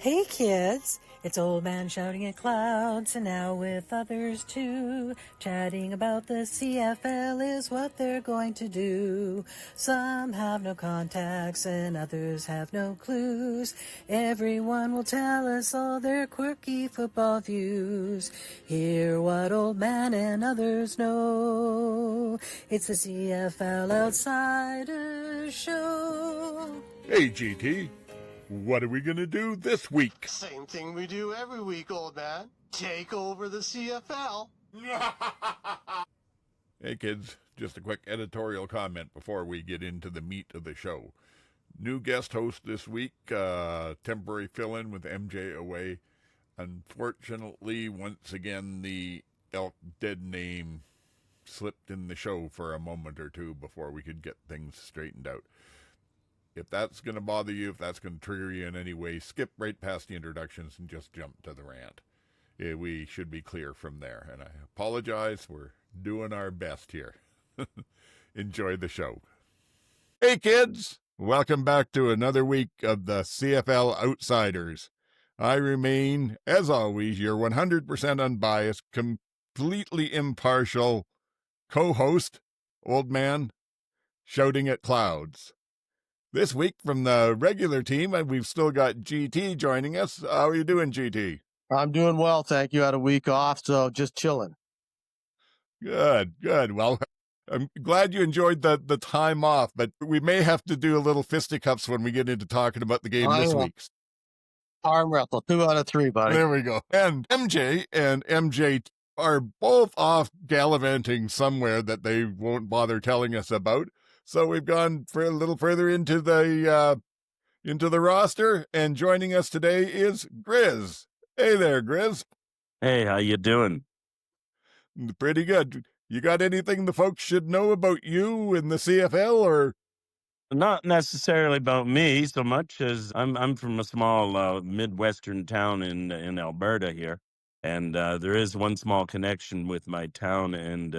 Hey kids, it's Oldman shouting at clouds, and now with others too. Chatting about the CFL is what they're going to do. Some have no contacts and others have no clues. Everyone will tell us all their quirky football views. Hear what Oldman and others know. It's the CFL Outsiders Show. Hey, GT. What are we going to do this week? Same thing we do every week, old man. Take over the CFL. Hey, kids. Just a quick editorial comment before we get into the meat of the show. New guest host this week, temporary fill-in with MJ away. Unfortunately, once again, the Elk dead name slipped in the show for a moment or two before we could get things straightened out. If that's going to bother you, if that's going to trigger you in any way, skip right past the introductions and just jump to the rant. We should be clear from there. And I apologize. We're doing our best here. Enjoy the show. Hey, kids. Welcome back to another week of the CFL Outsiders. I remain, as always, your 100% unbiased, completely impartial co-host, Oldman Shoutingatclouds. This week from the regular team, we've still got GT joining us. How are you doing, GT? I'm doing well, thank you. I had a week off, so just chilling. Good. Well, I'm glad you enjoyed the time off, but we may have to do a little fisticuffs when we get into talking about the game this week. Arm wrestle, 2 out of 3, buddy. There we go. And MJ are both off gallivanting somewhere that they won't bother telling us about. So we've gone for a little further into the roster, and joining us today is Griz. Hey there, Griz. Hey, how you doing? Pretty good. You got anything the folks should know about you in the CFL, or? Not necessarily about me so much as I'm from a small Midwestern town in Alberta here, and there is one small connection with my town and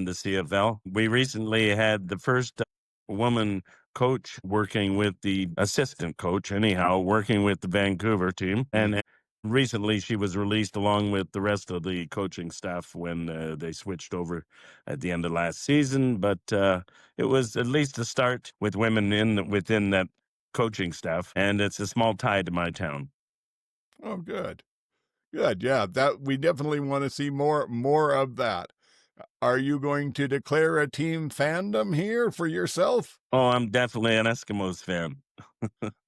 the CFL. We recently had the first woman coach working with the assistant coach, working with the Vancouver team, and recently she was released along with the rest of the coaching staff when they switched over at the end of last season. But it was at least a start with women within that coaching staff, and it's a small tie to my town. Oh, good. Yeah, that we definitely want to see more of that. Are you going to declare a team fandom here for yourself? Oh, I'm definitely an Eskimos fan.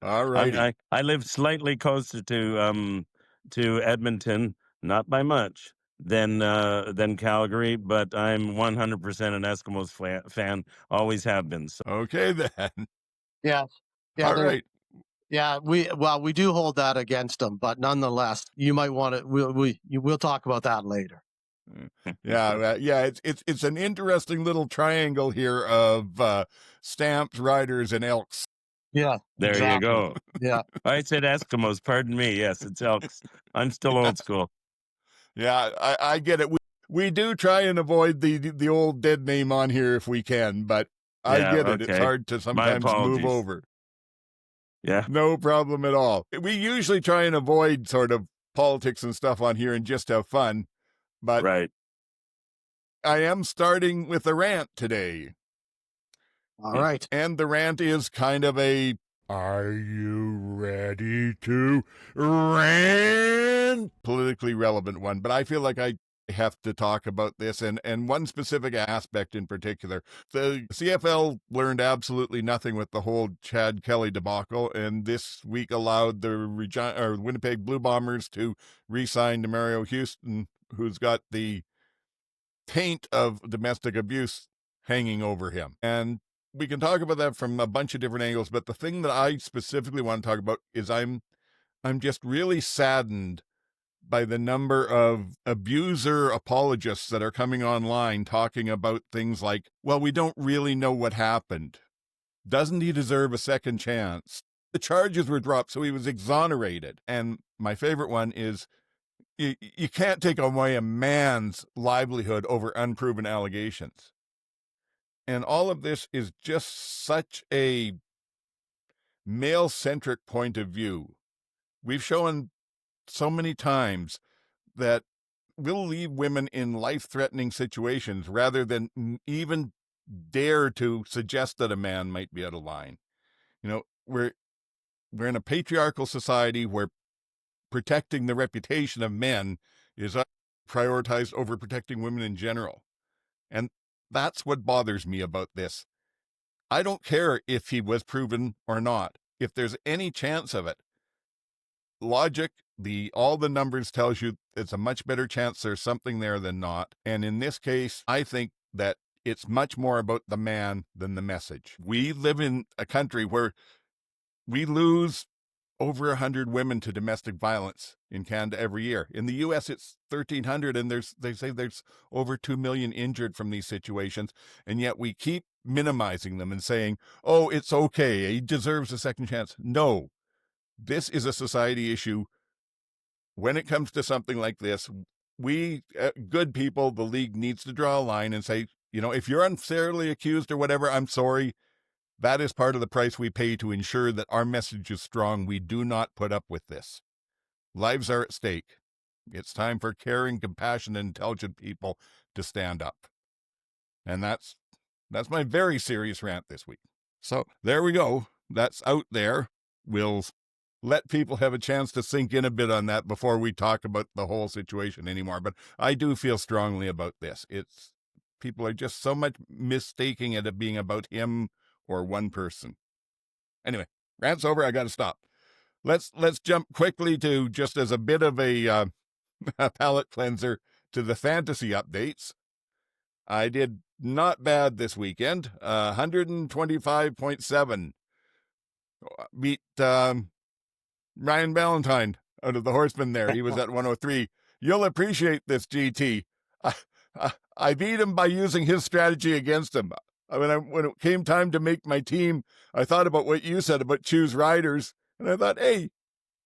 All right. I live slightly closer to Edmonton, not by much, than Calgary, but I'm 100% an Eskimos fan. Always have been. So. Okay then. Yeah. All right. Yeah, we do hold that against them, but nonetheless, you might want to. We'll talk about that later. Yeah. It's an interesting little triangle here of Stamps, Riders, and Elks. Yeah, there exactly. You go. Yeah, I said Eskimos. Pardon me. Yes, it's Elks. I'm still old school. Yeah, I get it. We do try and avoid the old dead name on here if we can, but I get it. Okay. It's hard to sometimes move over. Yeah, no problem at all. We usually try and avoid sort of politics and stuff on here and just have fun. But right. I am starting with a rant today. All right. And the rant is kind of a, are you ready to rant? Politically relevant one, but I feel like I have to talk about this and one specific aspect in particular. The CFL learned absolutely nothing with the whole Chad Kelly debacle, and this week allowed the Winnipeg Blue Bombers to re-sign Mario Houston, who's got the taint of domestic abuse hanging over him. And we can talk about that from a bunch of different angles, but the thing that I specifically want to talk about is I'm just really saddened by the number of abuser apologists that are coming online talking about things like, well, we don't really know what happened. Doesn't he deserve a second chance? The charges were dropped, so he was exonerated. And my favorite one is, you can't take away a man's livelihood over unproven allegations. And all of this is just such a male-centric point of view we've shown so many times that we'll leave women in life-threatening situations rather than even dare to suggest that a man might be out of line. You know, we're in a patriarchal society where protecting the reputation of men is prioritized over protecting women in general. And that's what bothers me about this. I don't care if he was proven or not. If there's any chance of it, logic, all the numbers tells you it's a much better chance there's something there than not. And in this case, I think that it's much more about the man than the message. We live in a country where we lose over 100 women to domestic violence in Canada every year. In the U.S., it's 1,300, and they say there's over 2 million injured from these situations, and yet we keep minimizing them and saying, oh, it's okay, he deserves a second chance. No, this is a society issue. When it comes to something like this, we, good people, the league needs to draw a line and say, you know, if you're unfairly accused or whatever, I'm sorry. That is part of the price we pay to ensure that our message is strong. We do not put up with this. Lives are at stake. It's time for caring, compassionate, intelligent people to stand up. And that's my very serious rant this week. So there we go. That's out there. We'll let people have a chance to sink in a bit on that before we talk about the whole situation anymore. But I do feel strongly about this. People are just so much mistaking it as being about him or one person. Anyway, rant's over. I got to stop. Let's jump quickly to, just as a bit of a palate cleanser, to the fantasy updates. I did not bad this weekend. 125.7. Beat Ryan Valentine out of the Horsemen there. He was at 103. You'll appreciate this, GT. I beat him by using his strategy against him. When it came time to make my team, I thought about what you said about choose riders. And I thought, hey,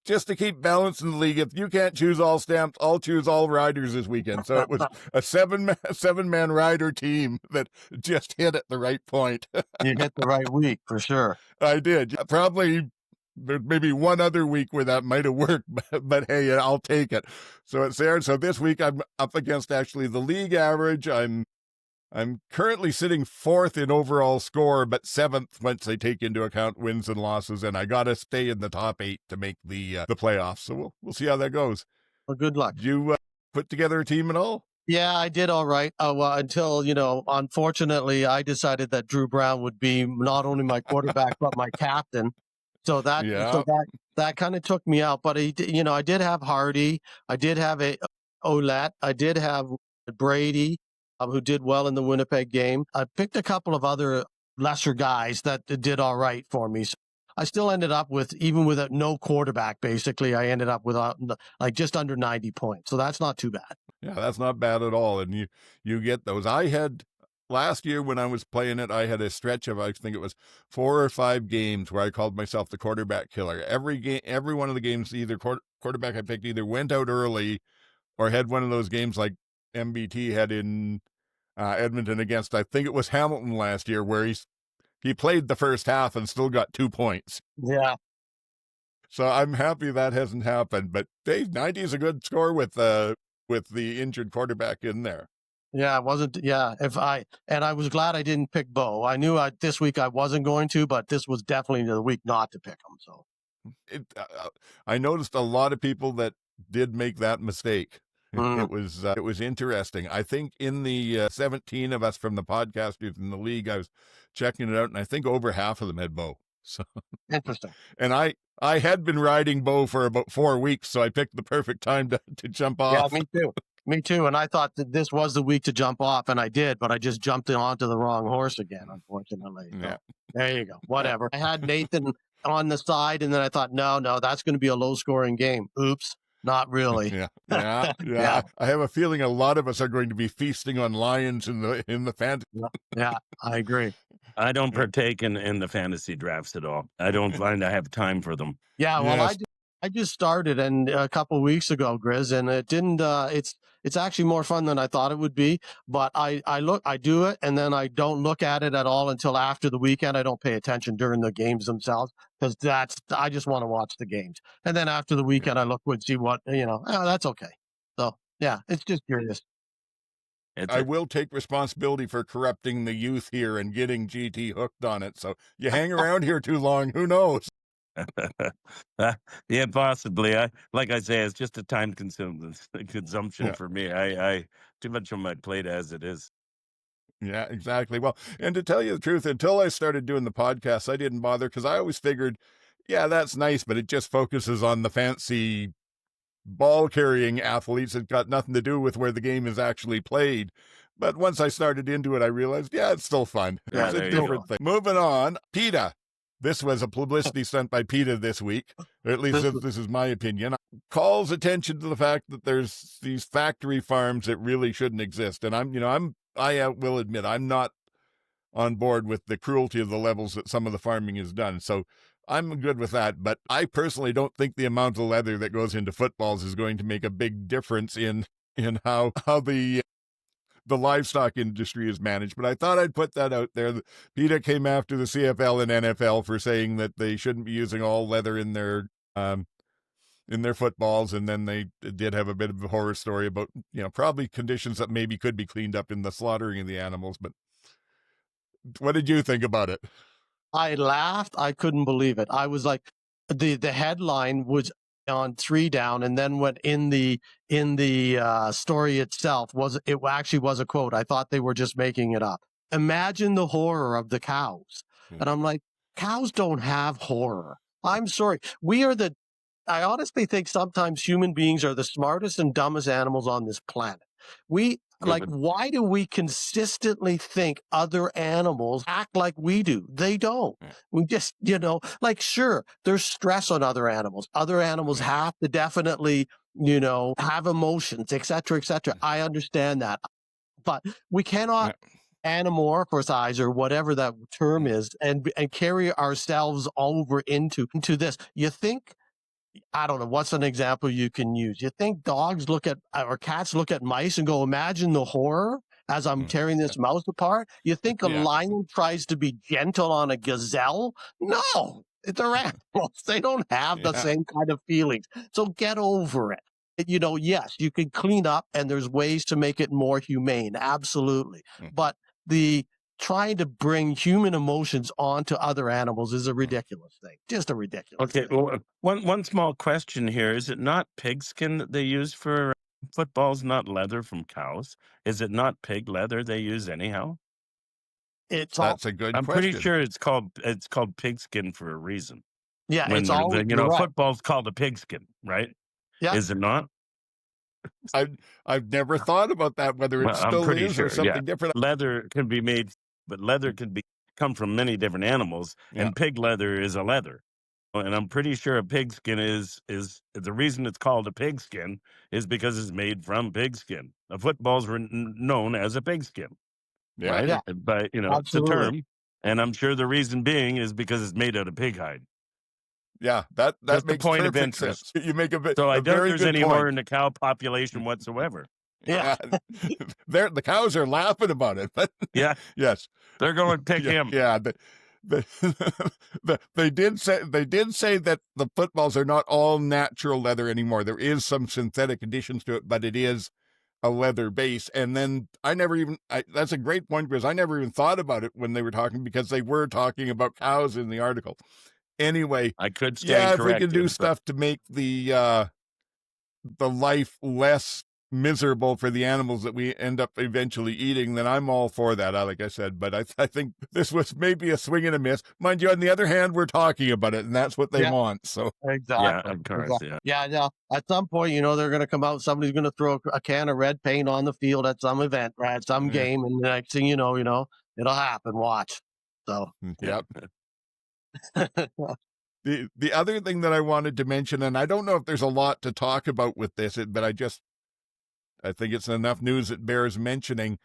just to keep balance in the league, if you can't choose all stamps, I'll choose all riders this weekend. So it was a seven-man rider team that just hit at the right point. You hit the right week for sure. I did. Probably maybe one other week where that might have worked, but hey, I'll take it. So it's there. So this week I'm up against actually the league average. I'm currently sitting 4th in overall score, but 7th once I take into account wins and losses, and I got to stay in the top 8 to make the playoffs. So we'll see how that goes. Well, good luck. Did you put together a team at all? Yeah, I did all right. Well, until, unfortunately, I decided that Drew Brown would be not only my quarterback, but my captain. So that kind of took me out. But, I did have Hardy. I did have Olette. I did have Brady, who did well in the Winnipeg game. I picked a couple of other lesser guys that did all right for me. So I still ended up with, even with no quarterback, basically, I ended up with just under 90 points. So that's not too bad. Yeah, that's not bad at all. And you get those. I had, last year when I was playing it, I had a stretch of, I think it was 4 or 5 games where I called myself the quarterback killer. Every one of the games, either quarterback I picked either went out early or had one of those games like MBT had in Edmonton against, I think it was Hamilton last year, where he played the first half and still got 2 points. Yeah. So I'm happy that hasn't happened. But Dave, 90 is a good score with the injured quarterback in there. Yeah, it wasn't. Yeah, and I was glad I didn't pick Bo. I knew this week I wasn't going to, but this was definitely the week not to pick him. So I noticed a lot of people that did make that mistake. It was interesting. I think in the 17 of us from the podcasters in the league, I was checking it out, and I think over half of them had Bo. So interesting. And I had been riding Bo for about 4 weeks, so I picked the perfect time to jump off. Yeah, me too. Me too. And I thought that this was the week to jump off, and I did, but I just jumped onto the wrong horse again, unfortunately. So, yeah. There you go. Whatever. I had Nathan on the side, and then I thought, no, that's going to be a low-scoring game. Oops. Not really. Yeah. I have a feeling a lot of us are going to be feasting on lions in the fantasy. Yeah, I agree. I don't partake in the fantasy drafts at all. I don't find I have time for them. Yeah, well, Yes. I just started and a couple of weeks ago, Griz, and it didn't. It's actually more fun than I thought it would be. But I do it, and then I don't look at it at all until after the weekend. I don't pay attention during the games themselves because I just want to watch the games. And then after the weekend, I look and see what that's okay. So yeah, it's just curious. I will take responsibility for corrupting the youth here and getting GT hooked on it. So you hang around here too long, who knows? Yeah, possibly. Like I say, it's just a time consumption for me. I too much on my plate as it is. Yeah, exactly. Well, and to tell you the truth, until I started doing the podcast, I didn't bother because I always figured, yeah, that's nice, but it just focuses on the fancy ball carrying athletes. It's got nothing to do with where the game is actually played. But once I started into it, I realized, yeah, it's still fun. Yeah, It's a different thing. Moving on, PETA. This was a publicity stunt by PETA this week, or at least this is my opinion. Calls attention to the fact that there's these factory farms that really shouldn't exist. And I will admit, I'm not on board with the cruelty of the levels that some of the farming is done. So I'm good with that. But I personally don't think the amount of leather that goes into footballs is going to make a big difference in how the livestock industry is managed. But I thought I'd put that out there. PETA came after the CFL and NFL for saying that they shouldn't be using all leather in their footballs. And then they did have a bit of a horror story about, probably conditions that maybe could be cleaned up in the slaughtering of the animals. But what did you think about it? I laughed. I couldn't believe it. I was like, the headline was on 3 down, and then what in the story itself actually was a quote. I thought they were just making it up. Imagine the horror of the cows. And I'm like, cows don't have horror. I'm sorry. I honestly think sometimes human beings are the smartest and dumbest animals on this planet. Why do we consistently think other animals act like we do? They don't. We just, sure, there's stress on other animals. Other animals have to definitely, have emotions, et cetera, et cetera. I understand that. But we cannot anamorphize or whatever that term is and carry ourselves over into this. You think, I don't know, what's an example you can use? You think dogs look at, or cats look at mice and go, imagine the horror as I'm tearing this mouse apart? You think a lion tries to be gentle on a gazelle? No, they're animals. They don't have the same kind of feelings. So get over it. Yes, you can clean up and there's ways to make it more humane. Absolutely. But trying to bring human emotions onto other animals is a ridiculous thing. Just a ridiculous thing. Well, one small question here. Is it not pigskin that they use for footballs, not leather from cows? Is it not pig leather they use anyhow? That's a good question. I'm pretty sure it's called pigskin for a reason. Yeah, when it's all, right. Football's called a pigskin, right? Yeah. Is it not? I've never thought about that, whether it still is or something different. Leather can be made, but leather can come from many different animals, and pig leather is a leather. And I'm pretty sure a pigskin is the reason it's called a pigskin is because it's made from pigskin. A football's known as a pigskin, right? Yeah. But it's a term, and I'm sure the reason being is because it's made out of pig hide. Yeah, that That's makes the point of perfect interest. sense. You make a bit. So I a doubt very there's good any point. horror in the cow population whatsoever. Yeah. The cows are laughing about it, but yeah, yes, they're going to pick him. Yeah, they did say that the footballs are not all natural leather anymore. There is some synthetic additions to it, but it is a leather base. And then that's a great point, because I never even thought about it when they were talking, because they were talking about cows in the article. Anyway, I could stand if we can do stuff to make the life less miserable for the animals that we end up eventually eating, then I'm all for that, like I said. But I think this was maybe a swing and a miss. Mind you, on the other hand, we're talking about it, and that's what they want. So exactly. Yeah, of course. Exactly. Yeah. At some point, they're going to come out. Somebody's going to throw a can of red paint on the field at some event, right? At some game, and the next thing you know, it'll happen. Watch. So. Yep. The other thing that I wanted to mention, and I don't know if there's a lot to talk about with this, but I think it's enough news that bears mentioning.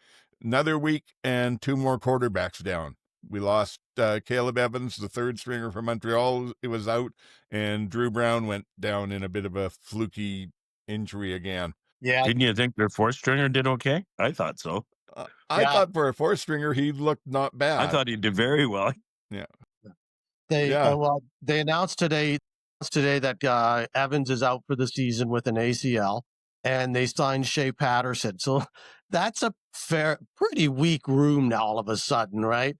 Another week and 2 more quarterbacks down. We lost Caleb Evans, the third stringer from Montreal. It was out, and Drew Brown went down in a bit of a fluky injury again. Yeah. Didn't you think their fourth stringer did okay? I thought so. I thought for a fourth stringer, he looked not bad. I thought he did very well. Yeah. They announced today that Evans is out for the season with an ACL, and they signed Shea Patterson. So that's a pretty weak room now all of a sudden, right?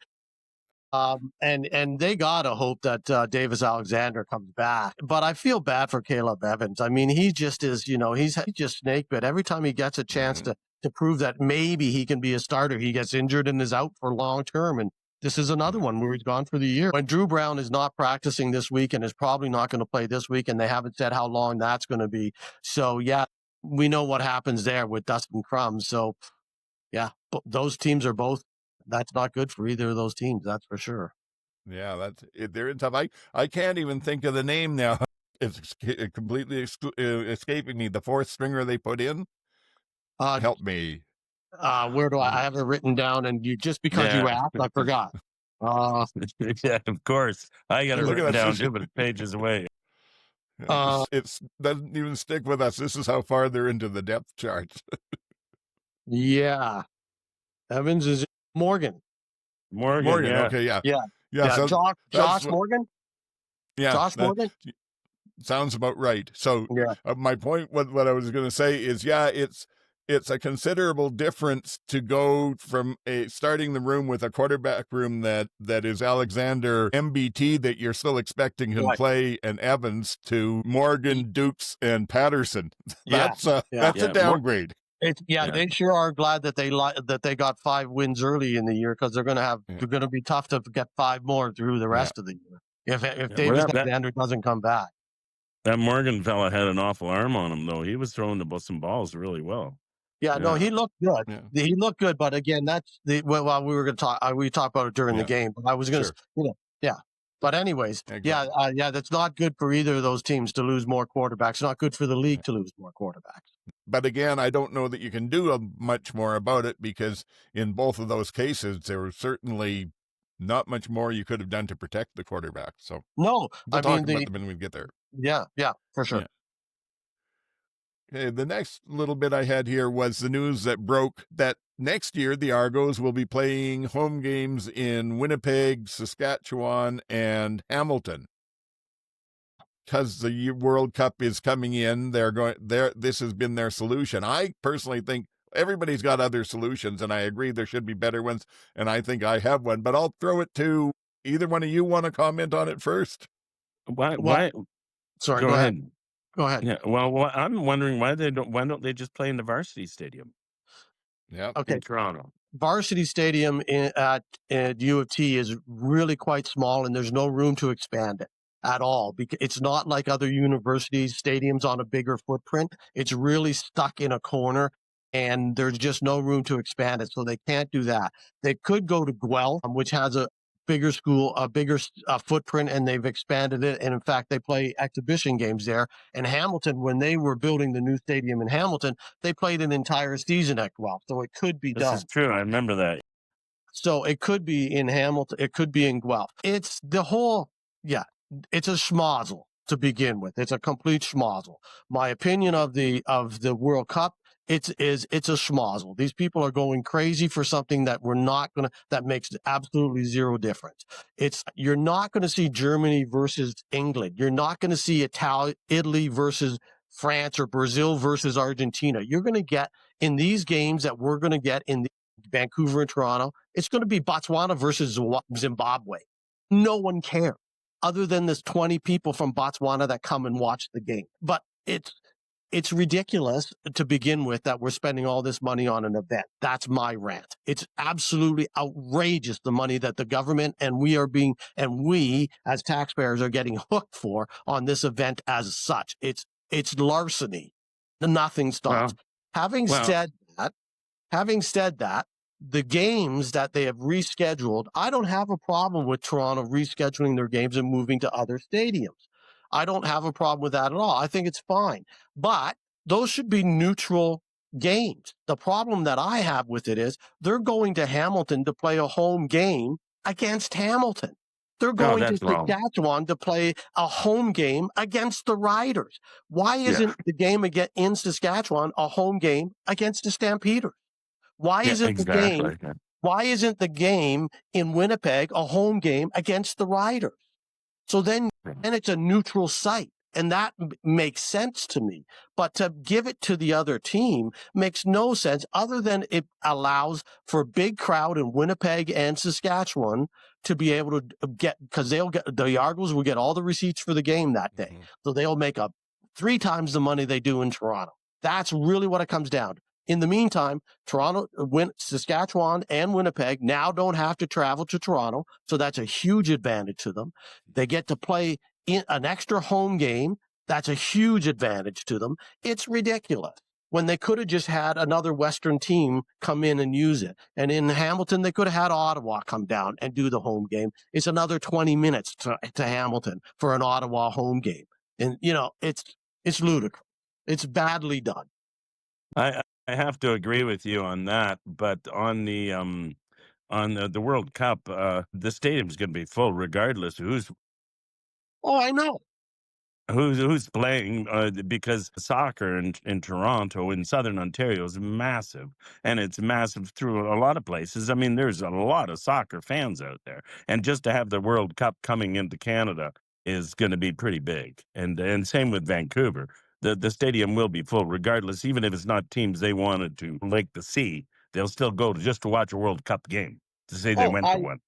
And they gotta hope that Davis Alexander comes back. But I feel bad for Caleb Evans. I mean, he just is, he's just snake bit. Every time he gets a chance to prove that maybe he can be a starter, he gets injured and is out for long term. And this is another one where he's gone for the year. When Drew Brown is not practicing this week and is probably not going to play this week, and they haven't said how long that's going to be. So yeah, we know what happens there with Dustin Crum. So yeah, those teams are both. That's not good for either of those teams. That's for sure. Yeah, they're in tough. I can't even think of the name now. It's completely escaping me. The fourth stringer they put in. Help me. Where do I have it written down? And you because you asked, I forgot. Yeah, of course. I got it written down too, but pages away. It doesn't even stick with us. This is how far they're into the depth charts. Yeah. Evans is Morgan. Yeah. Okay. Yeah. So Josh Morgan. Yeah. Josh Morgan. Sounds about right. So my point, what I was going to say is, it's a considerable difference to go from starting the room with a quarterback room that is Alexander, MBT that you're still expecting him to play, and Evans, to Morgan, Dukes, and Patterson. That's a downgrade. They sure are glad that they got 5 wins early in the year, because they're going to be tough to get 5 more through the rest of the year if Davis Alexander doesn't come back. That Morgan fella had an awful arm on him, though. He was throwing some balls really well. Yeah, no, he looked good. Yeah. He looked good, but again, that's we were going to talk. We talked about it during the game, but I was going to, But anyways, that's not good for either of those teams to lose more quarterbacks. Not good for the league to lose more quarterbacks. But again, I don't know that you can do much more about it, because in both of those cases, there was certainly not much more you could have done to protect the quarterback. So no, we'll talk about them when we get there. Yeah, for sure. Yeah. Okay, the next little bit I had here was the news that broke that next year the Argos will be playing home games in Winnipeg, Saskatchewan, and Hamilton. Because the World Cup is coming in, this has been their solution. I personally think everybody's got other solutions, and I agree there should be better ones, and I think I have one, but I'll throw it to either one of you. Want to comment on it first? Why? Sorry, go ahead. Go ahead. Yeah. Well, I'm wondering why don't they just play in the varsity stadium? Yeah. Okay. In Toronto. Varsity stadium at U of T is really quite small, and there's no room to expand it at all, because it's not like other universities stadiums on a bigger footprint. It's really stuck in a corner, and there's just no room to expand it. So they can't do that. They could go to Guelph, which has a bigger school, a bigger footprint, and they've expanded it. And in fact, they play exhibition games there. And Hamilton, when they were building the new stadium in Hamilton, they played an entire season at Guelph. So it could be done. This is true. I remember that. So it could be in Hamilton. It could be in Guelph. It's the whole, it's a schmozzle to begin with. It's a complete schmozzle. My opinion of the World Cup, it's a schmozzle. These people are going crazy for something that that makes absolutely zero difference. You're not going to see Germany versus England. You're not going to see Italy versus France, or Brazil versus Argentina. You're going to get in these games that we're going to get in Vancouver and Toronto. It's going to be Botswana versus Zimbabwe. No one cares, other than this 20 people from Botswana that come and watch the game. But it's ridiculous to begin with that we're spending all this money on an event. That's my rant. It's absolutely outrageous, the money that the government and we as taxpayers are getting hooked for on this event as such. It's larceny. Nothing stops. Having said that, the games that they have rescheduled, I don't have a problem with Toronto rescheduling their games and moving to other stadiums. I don't have a problem with that at all. I think it's fine. But those should be neutral games. The problem that I have with it is they're going to Hamilton to play a home game against Hamilton. They're No, going to that's wrong. Saskatchewan to play a home game against the Riders. Why isn't the game in Saskatchewan a home game against the Stampeders? Why Yeah, isn't the game? exactly. Yeah. Why isn't the game in Winnipeg a home game against the Riders? So then it's a neutral site. And that makes sense to me. But to give it to the other team makes no sense other than it allows for a big crowd in Winnipeg and Saskatchewan to be able to get, because the Argos will get all the receipts for the game that day. Mm-hmm. So they'll make up 3 times the money they do in Toronto. That's really what it comes down to. In the meantime, Saskatchewan and Winnipeg now don't have to travel to Toronto. So that's a huge advantage to them. They get to play in an extra home game. That's a huge advantage to them. It's ridiculous when they could have just had another Western team come in and use it. And in Hamilton, they could have had Ottawa come down and do the home game. It's another 20 minutes to Hamilton for an Ottawa home game. And, it's ludicrous. It's badly done. I have to agree with you on that, but on the World Cup, the stadium's going to be full regardless of who's I know. who's playing, because soccer in Toronto, in Southern Ontario, is massive, and it's massive through a lot of places. I mean, there's a lot of soccer fans out there, and just to have the World Cup coming into Canada is going to be pretty big. And same with Vancouver. The stadium will be full regardless, even if it's not teams they wanted to Lake the Sea. They'll still go just to watch a World Cup game to say they went to one.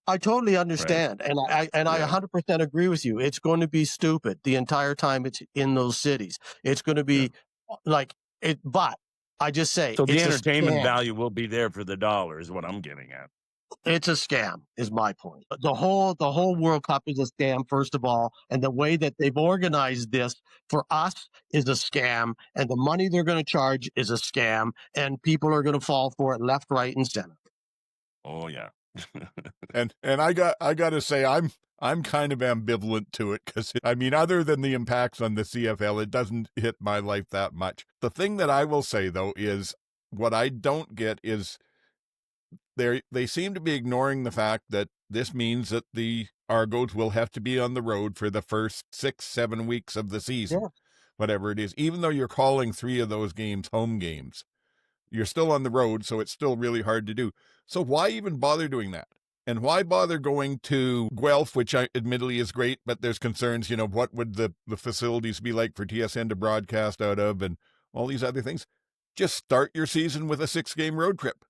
I totally understand, and I 100% agree with you. It's going to be stupid the entire time it's in those cities. It's going to be like it, but I just say So the it's entertainment value will be there for the dollar, is what I'm getting at. It's a scam, is my point. The whole World Cup is a scam, first of all, and the way that they've organized this for us is a scam, and the money they're going to charge is a scam, and people are going to fall for it left, right, and center. Oh yeah. and I got to say I'm kind of ambivalent to it because I mean, other than the impacts on the CFL, it doesn't hit my life that much. The thing that I will say though is what I don't get is they seem to be ignoring the fact that this means that the Argos will have to be on the road for the first 6-7 weeks of the season, whatever it is, even though you're calling 3 of those games home games. You're still on the road, so it's still really hard to do. So why even bother doing that? And why bother going to Guelph, which admittedly is great, but there's concerns, what would the facilities be like for TSN to broadcast out of and all these other things? Just start your season with a 6-game road trip.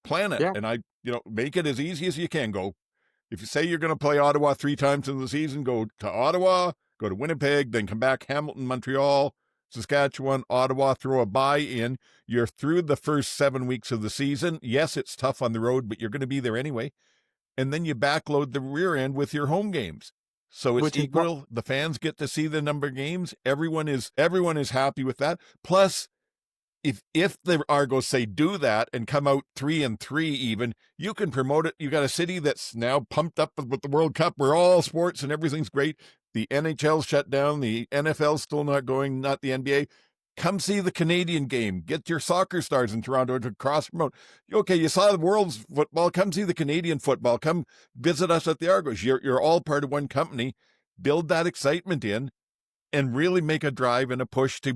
Plan it, and make it as easy as you can. Go. If you say you're going to play Ottawa 3 times in the season, go to Ottawa, go to Winnipeg, then come back Hamilton, Montreal, Saskatchewan, Ottawa, throw a bye in. You're through the first 7 weeks of the season. Yes, it's tough on the road, but you're going to be there anyway. And then you backload the rear end with your home games. So it's equal. The fans get to see the number of games. Everyone is happy with that. Plus, if the Argos say do that and come out 3-3 even, you can promote it. You got a city that's now pumped up with the World Cup where all sports and everything's great. The NHL's shut down. The NFL's still not going, not the NBA. Come see the Canadian game. Get your soccer stars in Toronto to cross promote. Okay, you saw the world's football. Come see the Canadian football. Come visit us at the Argos. You're all part of one company. Build that excitement in. And really make a drive and a push to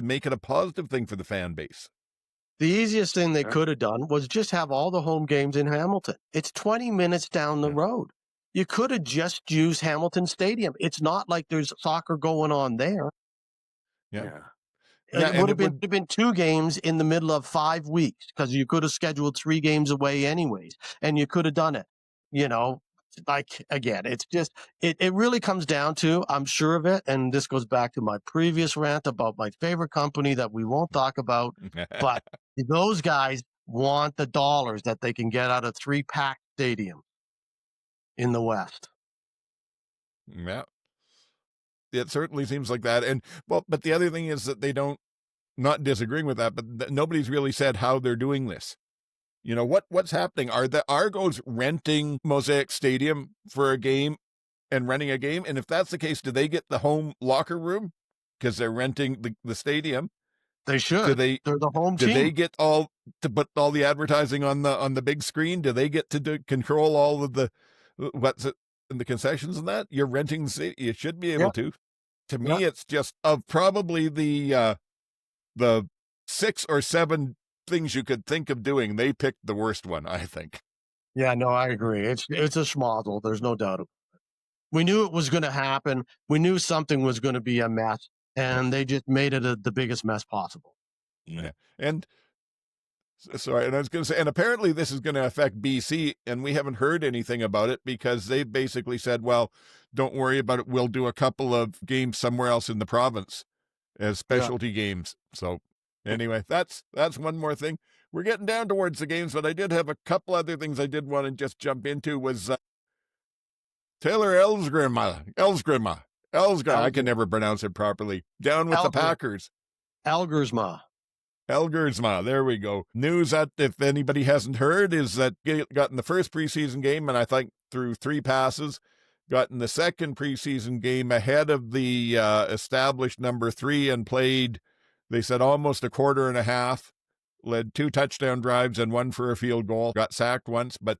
make it a positive thing for the fan base. The easiest thing they could have done was just have all the home games in Hamilton. It's 20 minutes down the road. You could have just used Hamilton Stadium. It's not like there's soccer going on there. It would have been 2 games in the middle of 5 weeks because you could have scheduled 3 games away anyways, and you could have done it. Like, again, it's just, it really comes down to, I'm sure of it, and this goes back to my previous rant about my favorite company that we won't talk about, but those guys want the dollars that they can get out of 3 packed stadiums in the West. Yeah. It certainly seems like that. And, but the other thing is that they don't, not disagreeing with that, but nobody's really said how they're doing this. What's happening? Are the Argos renting Mosaic Stadium for a game and running a game? And if that's the case, do they get the home locker room because they're renting the stadium? They should. They're the home team. Do they get all to put all the advertising on the big screen? Do they get to control all of the what's it in the concessions and that? You're renting the city. You should be able to. To me, it's just of probably the 6 or 7 things you could think of doing, they picked the worst one, I think. Yeah, no, I agree. It's a schmozzle. There's no doubt about it. We knew it was going to happen. We knew something was going to be a mess, and they just made it the biggest mess possible. Yeah. And sorry, and I was going to say, and apparently this is going to affect BC, and we haven't heard anything about it because they basically said, well, don't worry about it. We'll do a couple of games somewhere else in the province as specialty games. So anyway, that's one more thing. We're getting down towards the games, but I did have a couple other things I did want to just jump into was Taylor Elgersma. I can never pronounce it properly. Down with the Packers. Elgersma. There we go. News that, if anybody hasn't heard, is that got in the first preseason game, and I think through 3 passes, got in the second preseason game ahead of the established number 3 and played, they said, almost a quarter and a half, led 2 touchdown drives and 1 for a field goal, got sacked once, but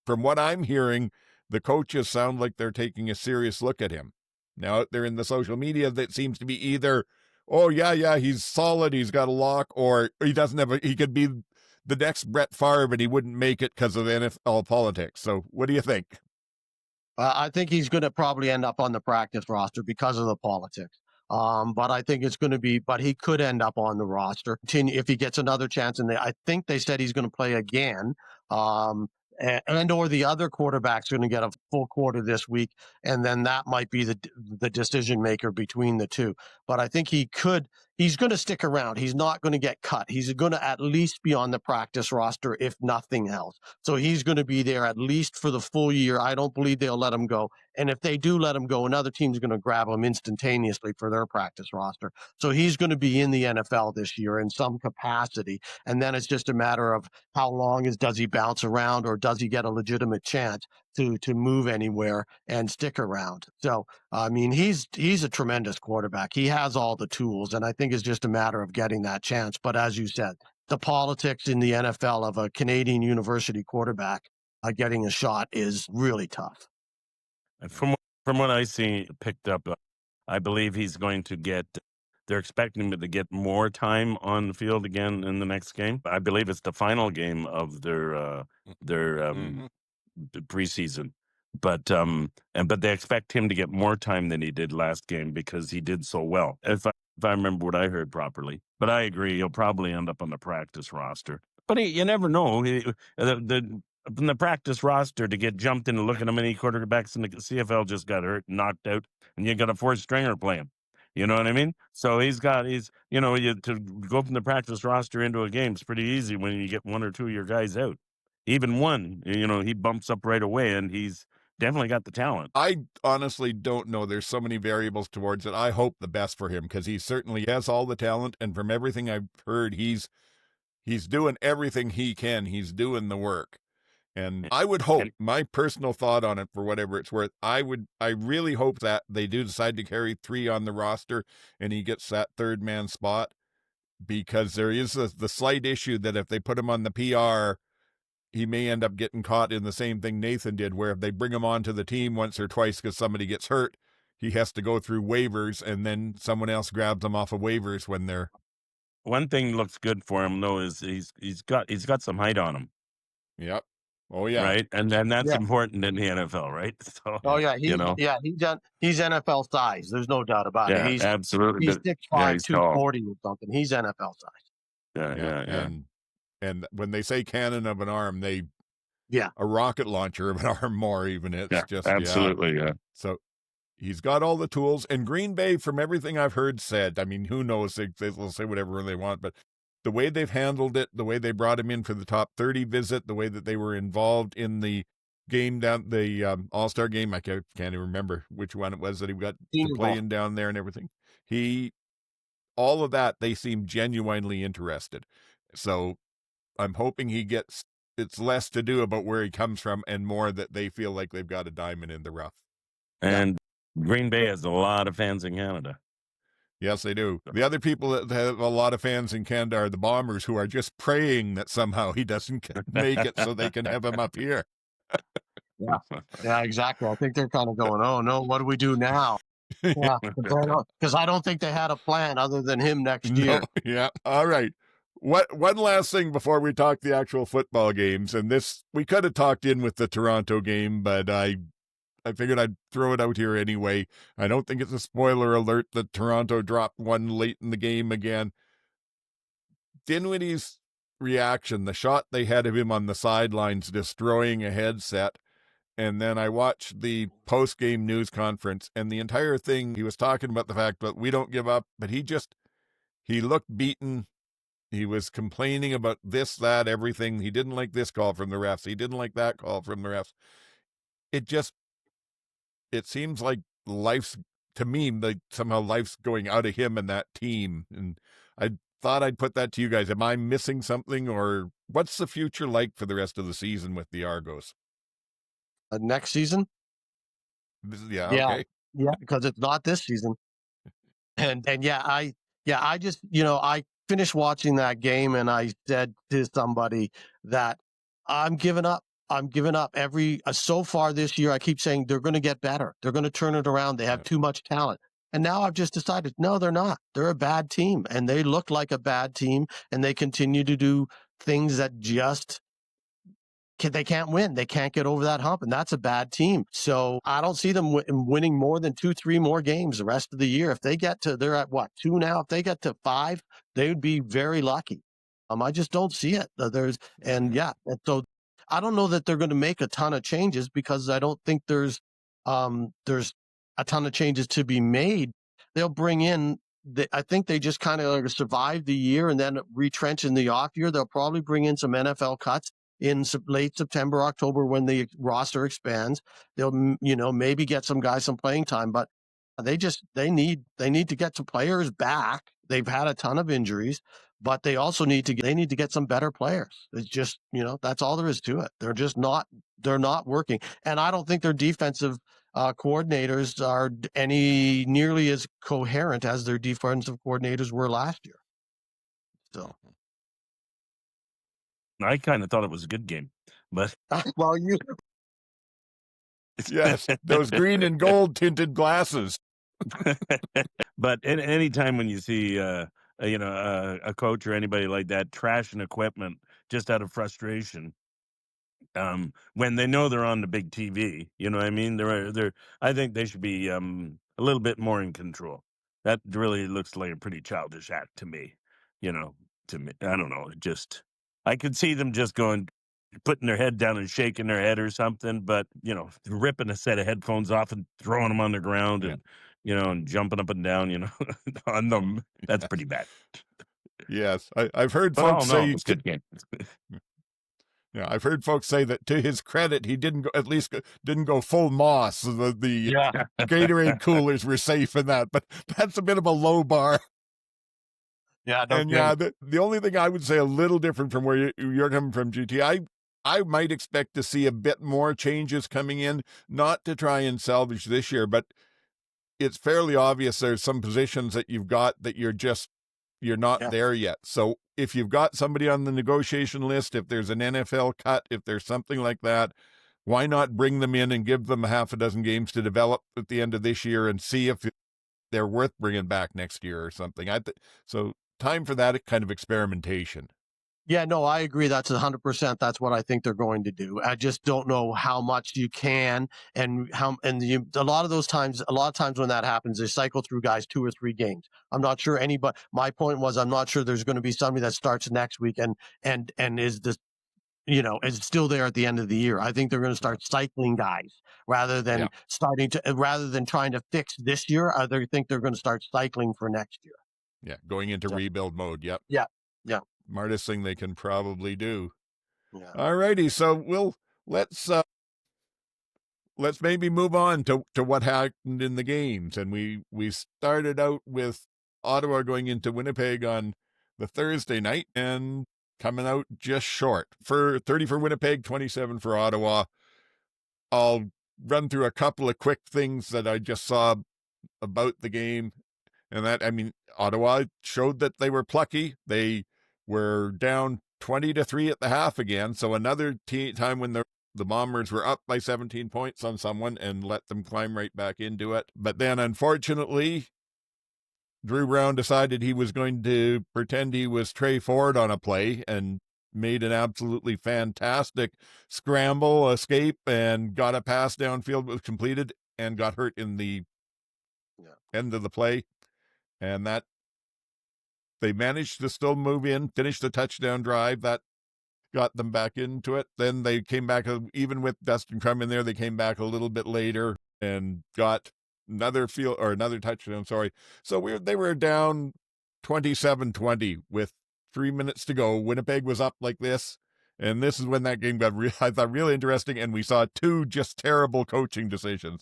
from what I'm hearing, the coaches sound like they're taking a serious look at him. Now, out there in the social media, that seems to be either, oh, yeah, he's solid, he's got a lock, or he could be the next Brett Favre, but he wouldn't make it because of NFL politics. So what do you think? I think he's going to probably end up on the practice roster because of the politics. But I think it's going to be, but he could end up on the roster if he gets another chance. And I think they said he's going to play again. And or the other quarterback's going to get a full quarter this week, and then that might be the decision maker between the two. But I think he's going to stick around. He's not going to get cut. He's going to at least be on the practice roster, if nothing else. So he's going to be there at least for the full year. I don't believe they'll let him go. And if they do let him go, another team's going to grab him instantaneously for their practice roster. So he's going to be in the NFL this year in some capacity. And then it's just a matter of how long does he bounce around, or does he get a legitimate chance to move anywhere and stick around? So, I mean, he's a tremendous quarterback. He has all the tools, and I think it's just a matter of getting that chance. But as you said, the politics in the NFL of a Canadian university quarterback getting a shot is really tough. And from what I see picked up, I believe he's going to get. They're expecting him to get more time on the field again in the next game. I believe it's the final game of their preseason. But they expect him to get more time than he did last game because he did so well. If I remember what I heard properly. But I agree, he'll probably end up on the practice roster. But you never know. From the practice roster to get jumped in and look at how many quarterbacks in the CFL just got hurt, knocked out, and you got a 4th stringer playing. You know what I mean? So to go from the practice roster into a game is pretty easy when you get 1 or 2 of your guys out. Even one, he bumps up right away, and he's definitely got the talent. I honestly don't know. There's so many variables towards it. I hope the best for him because he certainly has all the talent, and from everything I've heard, he's doing everything he can. He's doing the work. And I would hope, my personal thought on it, for whatever it's worth, I really hope that they do decide to carry 3 on the roster and he gets that 3rd man spot, because there is the slight issue that if they put him on the PR, he may end up getting caught in the same thing Nathan did, where if they bring him onto the team once or twice because somebody gets hurt, he has to go through waivers, and then someone else grabs him off of waivers when they're. One thing looks good for him though is he's got some height on him. Yep. Oh yeah. Right, and that's important in the NFL, right? So, he's NFL size. There's no doubt about it. He's absolutely. He's 6'5", 240 or something. He's NFL size. Yeah. And when they say cannon of an arm, a rocket launcher of an arm more even. It's just absolutely. Yeah. So he's got all the tools. And Green Bay, from everything I've heard said, I mean, who knows? They'll say whatever they want, but the way they've handled it, the way they brought him in for the top 30 visit, the way that they were involved in the game the All-Star game, I can't even remember which one it was that he got to play in down there and everything. All of that, they seem genuinely interested. So I'm hoping it's less to do about where he comes from and more that they feel like they've got a diamond in the rough. And Green Bay has a lot of fans in Canada. Yes, they do. The other people that have a lot of fans in Canada are the Bombers, who are just praying that somehow he doesn't make it so they can have him up here. Yeah, exactly. I think they're kind of going, oh no, what do we do now? Yeah, because I don't think they had a plan other than him next year. Yeah. All right. One last thing before we talk the actual football games, and this we could have talked in with the Toronto game, but I figured I'd throw it out here anyway. I don't think it's a spoiler alert that Toronto dropped one late in the game again. Dinwiddie's reaction, the shot they had of him on the sidelines destroying a headset, and then I watched the post-game news conference, and the entire thing, he was talking about the fact that we don't give up, but he looked beaten. He was complaining about this, that, everything. He didn't like this call from the refs. He didn't like that call from the refs. It seems like to me, like somehow life's going out of him and that team. And I thought I'd put that to you guys. Am I missing something, or what's the future like for the rest of the season with the Argos? Next season? Yeah, Yeah, okay. yeah, because it's not this season. And I just, I finished watching that game and I said to somebody that I'm giving up. So far this year, I keep saying they're going to get better. They're going to turn it around. They have too much talent. And now I've just decided, no, they're not. They're a bad team, and they look like a bad team, and they continue to do things that just they can't win. They can't get over that hump, and that's a bad team. So I don't see them winning more than 2-3 more games the rest of the year. If they get to, they're at what, 2 now? If they get to 5, they would be very lucky. I just don't see it. And so I don't know that they're going to make a ton of changes, because I don't think there's a ton of changes to be made. They'll bring in. I think they just kind of survive the year and then retrench in the off year. They'll probably bring in some NFL cuts in late September, October, when the roster expands. They'll, maybe get some guys some playing time, but they need to get some players back. They've had a ton of injuries, but they also need to get some better players. It's just, that's all there is to it. They're not working. And I don't think their defensive coordinators are nearly as coherent as their defensive coordinators were last year. So I kind of thought it was a good game, but well, yes, those green and gold tinted glasses. But any time when you see a coach or anybody like that trashing equipment just out of frustration, when they know they're on the big TV, you know what I mean? I think they should be a little bit more in control. That really looks like a pretty childish act to me. To me, I don't know. I could see them just putting their head down and shaking their head or something, but ripping a set of headphones off and throwing them on the ground and and jumping up and down, on them. That's pretty bad. Yes, I've heard folks say it's a good game. Yeah, I've heard folks say that to his credit, he didn't go full Moss. The Gatorade coolers were safe in that, but that's a bit of a low bar. Yeah, the only thing I would say a little different from where you're coming from, GT, I might expect to see a bit more changes coming in, not to try and salvage this year, but it's fairly obvious there's some positions that you've got that you're not there yet. So if you've got somebody on the negotiation list, if there's an NFL cut, if there's something like that, why not bring them in and give them half a dozen games to develop at the end of this year and see if they're worth bringing back next year or something. So time for that kind of experimentation. Yeah, no, I agree. That's 100%. That's what I think they're going to do. I just don't know how much you can a lot of times when that happens, they cycle through guys 2 or 3 games. I'm not sure anybody. My point was, I'm not sure there's going to be somebody that starts next week and is this, is still there at the end of the year. I think they're going to start cycling guys rather than trying to fix this year. I think they're going to start cycling for next year. Yeah, going into rebuild mode. Yep. Yeah. Smartest thing they can probably do. Yeah. All righty, so let's maybe move on to what happened in the games, and we started out with Ottawa going into Winnipeg on the Thursday night and coming out just short for 30 for Winnipeg, 27 for Ottawa. I'll run through a couple of quick things that I just saw about the game. And that, I mean, Ottawa showed that they were plucky. They were down 20-3 at the half again. So another time when the Bombers were up by 17 points on someone and let them climb right back into it. But then, unfortunately, Drew Brown decided he was going to pretend he was Trey Ford on a play and made an absolutely fantastic scramble, escape, and got a pass downfield, was completed, and got hurt in the end of the play. And that they managed to still move in, finish the touchdown drive. That got them back into it. Then they came back, even with Dustin Crum in there, they came back a little bit later and got another touchdown. Sorry. So they were down 27-20 with 3 minutes to go. Winnipeg was up like this. And this is when that game got I thought really interesting. And we saw two just terrible coaching decisions.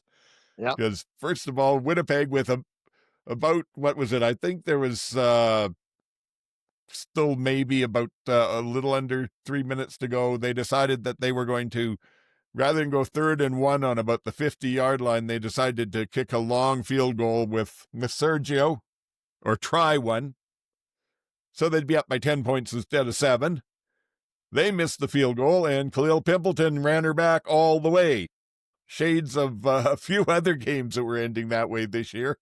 Yeah. Because first of all, Winnipeg with about, what was it? I think there was still maybe about a little under 3 minutes to go. They decided that they were going to, rather than go 3rd and 1 on about the 50-yard line, they decided to kick a long field goal with Sergio, or try one. So they'd be up by 10 points instead of 7. They missed the field goal, and Khalil Pimpleton ran her back all the way. Shades of a few other games that were ending that way this year.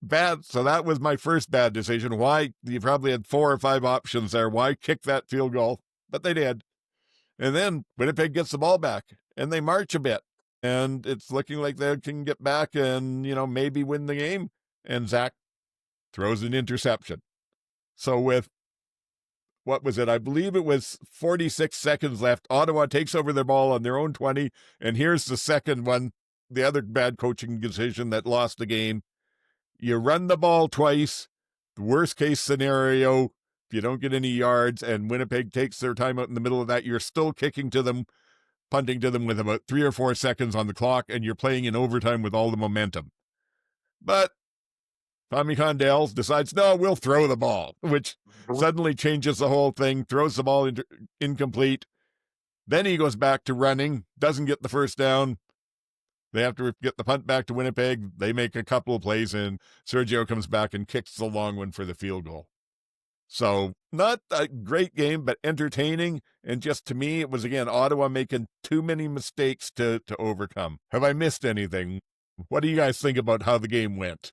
Bad. So that was my first bad decision. Why? You probably had 4 or 5 options there. Why kick that field goal? But they did. And then Winnipeg gets the ball back and they march a bit. And it's looking like they can get back and, maybe win the game. And Zach throws an interception. So with, what was it? I believe it was 46 seconds left. Ottawa takes over the ball on their own 20. And here's the second one, the other bad coaching decision that lost the game. You run the ball twice. The worst case scenario, if you don't get any yards and Winnipeg takes their time out in the middle of that, you're still kicking to them, punting to them with about 3 or 4 seconds on the clock, and you're playing in overtime with all the momentum. But Tommy Condell decides, no, we'll throw the ball, which suddenly changes the whole thing, throws the ball incomplete. Then he goes back to running, doesn't get the first down. They have to get the punt back to Winnipeg. They make a couple of plays, and Sergio comes back and kicks the long one for the field goal. So not a great game, but entertaining. And just to me, it was, again, Ottawa making too many mistakes to overcome. Have I missed anything? What do you guys think about how the game went?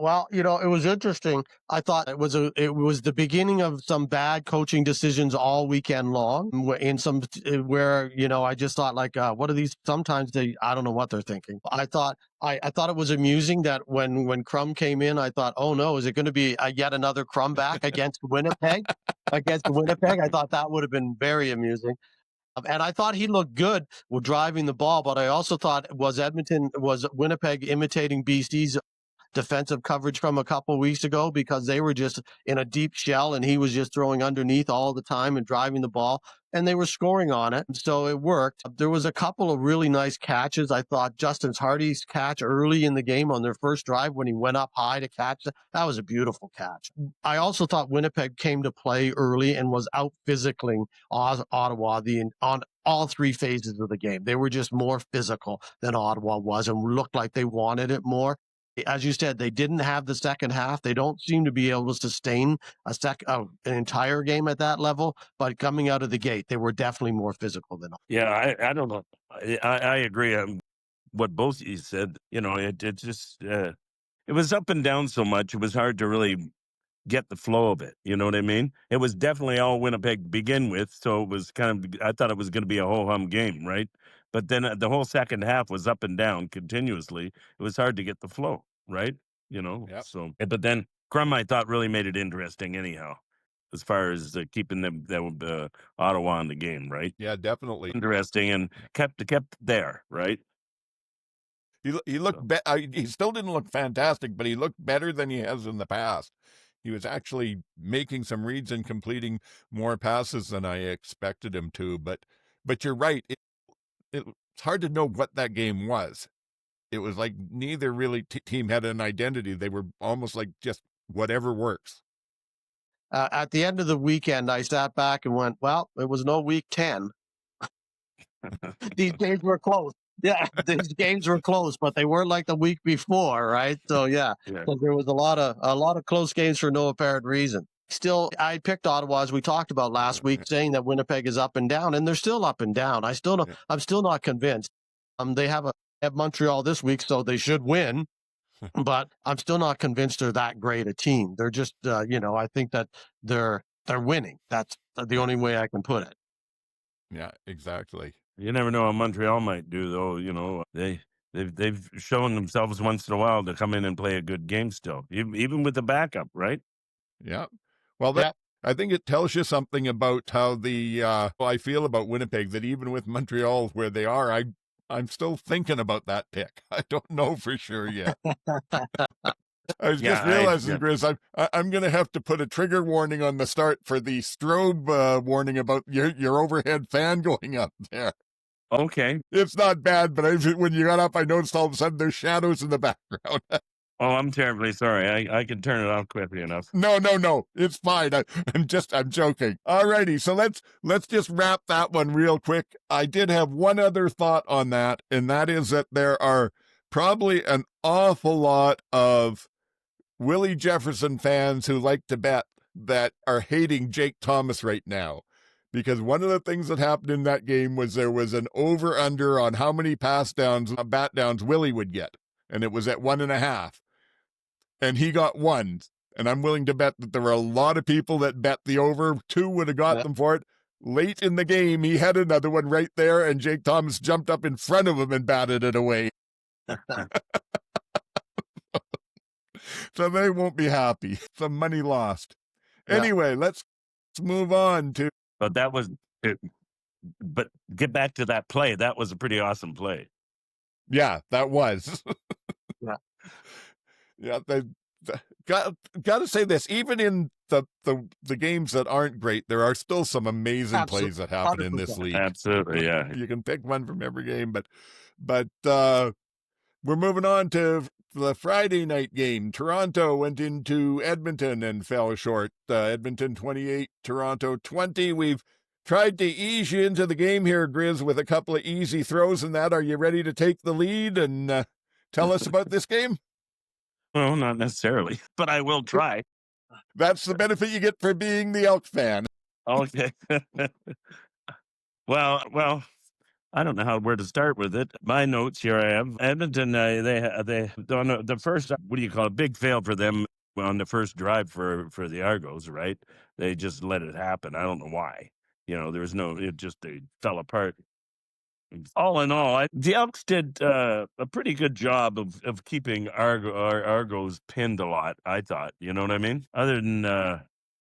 Well, it was interesting. I thought it was the beginning of some bad coaching decisions all weekend long. In some where I just thought, like, what are these? Sometimes I don't know what they're thinking. I thought it was amusing that when Crum came in, I thought, oh no, is it going to be yet another Crum back against Winnipeg? Against Winnipeg, I thought that would have been very amusing. And I thought he looked good with driving the ball, but I also thought was Winnipeg imitating BC's defensive coverage from a couple weeks ago, because they were just in a deep shell and he was just throwing underneath all the time and driving the ball, and they were scoring on it. So it worked. There was a couple of really nice catches. I thought Justin Hardy's catch early in the game on their first drive when he went up high to catch that was a beautiful catch. I also thought Winnipeg came to play early and was out physicaling Ottawa on all 3 phases of the game. They were just more physical than Ottawa was and looked like they wanted it more. As you said, they didn't have the second half. They don't seem to be able to sustain an entire game at that level. But coming out of the gate, they were definitely more physical than. Yeah, I don't know. I agree. What both of you said. It just it was up and down so much. It was hard to really get the flow of it. You know what I mean? It was definitely all Winnipeg to begin with. So it was I thought it was going to be a ho-hum game, right? But then the whole second half was up and down continuously. It was hard to get the flow, right? Yep. So, but then Crum, I thought, really made it interesting anyhow, as far as keeping them Ottawa in the game, right? Yeah, definitely. Interesting, and kept there, right? He looked he still didn't look fantastic, but he looked better than he has in the past. He was actually making some reads and completing more passes than I expected him to. But you're right. It's hard to know what that game was. It was like neither really team had an identity. They were almost like just whatever works. At the end of the weekend, I sat back and went, well, it was no week 10. These games were close. Yeah, these games were close, but they weren't like the week before, right? So yeah, so there was a lot of close games for no apparent reason. Still, I picked Ottawa, as we talked about last week, saying that Winnipeg is up and down, and they're still up and down. I'm still not convinced. They have Montreal this week, so they should win. But I'm still not convinced they're that great a team. They're just, I think that they're winning. That's the only way I can put it. Yeah, exactly. You never know what Montreal might do, though. They've shown themselves once in a while to come in and play a good game still, even with the backup, right? Yeah. Well, I think it tells you something about how I feel about Winnipeg, that even with Montreal where they are, I'm still thinking about that pick. I don't know for sure yet. I was just realizing, Griz, I'm going to have to put a trigger warning on the start for the strobe warning about your overhead fan going up there. Okay. It's not bad, but when you got up, I noticed all of a sudden there's shadows in the background. Oh, I'm terribly sorry. I can turn it off quickly enough. No. It's fine. I'm joking. Alrighty, so let's just wrap that one real quick. I did have one other thought on that, and that is that there are probably an awful lot of Willie Jefferson fans who like to bet that are hating Jake Thomas right now. Because one of the things that happened in that game was there was an over-under on how many bat downs Willie would get. And it was at 1.5. And he got 1. And I'm willing to bet that there were a lot of people that bet the over. 2 would have got them for it. Late in the game, he had another one right there, and Jake Thomas jumped up in front of him and batted it away. So they won't be happy. Some money lost. Yeah. Anyway, let's move on to... But but get back to that play. That was a pretty awesome play. Yeah, that was. Yeah, they got to say this. Even in the games that aren't great, there are still some amazing plays that happen 100%. In this league. Absolutely, yeah. You can pick one from every game, but we're moving on to the Friday night game. Toronto went into Edmonton and fell short. Edmonton 28, Toronto 20. We've tried to ease you into the game here, Griz, with a couple of easy throws and that. Are you ready to take the lead and tell us about this game? Well, not necessarily, but I will try. That's the benefit you get for being the Elk fan. Okay. Well, I don't know where to start with it. My notes here I have Edmonton. They on the first, what do you call it? Big fail for them on the first drive for the Argos, right? They just let it happen. I don't know why. There was they fell apart. All in all, the Elks did a pretty good job of keeping Argos pinned a lot, I thought. You know what I mean? Other than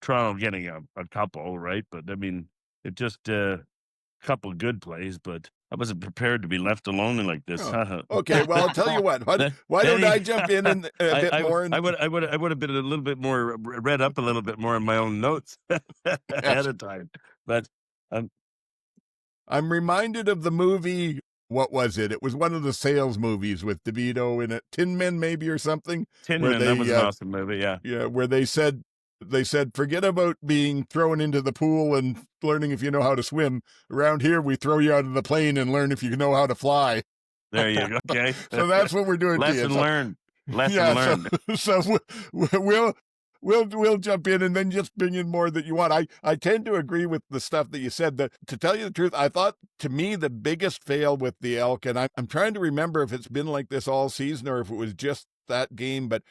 Toronto getting a couple, right? But, I mean, it just a couple good plays, but I wasn't prepared to be left alone like this. Oh. Okay, well, I'll tell you what. Why don't I jump in and a bit more? I would have been a little bit more, read up a little bit more in my own notes ahead of time. But I'm reminded of the movie, what was it? It was one of the sales movies with DeVito in it. Tin Men, maybe, or something. Tin Men, that was an awesome movie, yeah. Yeah, where they said, forget about being thrown into the pool and learning if you know how to swim. Around here, we throw you out of the plane and learn if you know how to fly. There you go. Okay. So that's what we're doing. Lesson learned. Learned. So we'll jump in and then just bring in more that you want. I tend to agree with the stuff that you said. That, to tell you the truth, I thought, to me, the biggest fail with the Elk, and I'm trying to remember if it's been like this all season or if it was just that game, but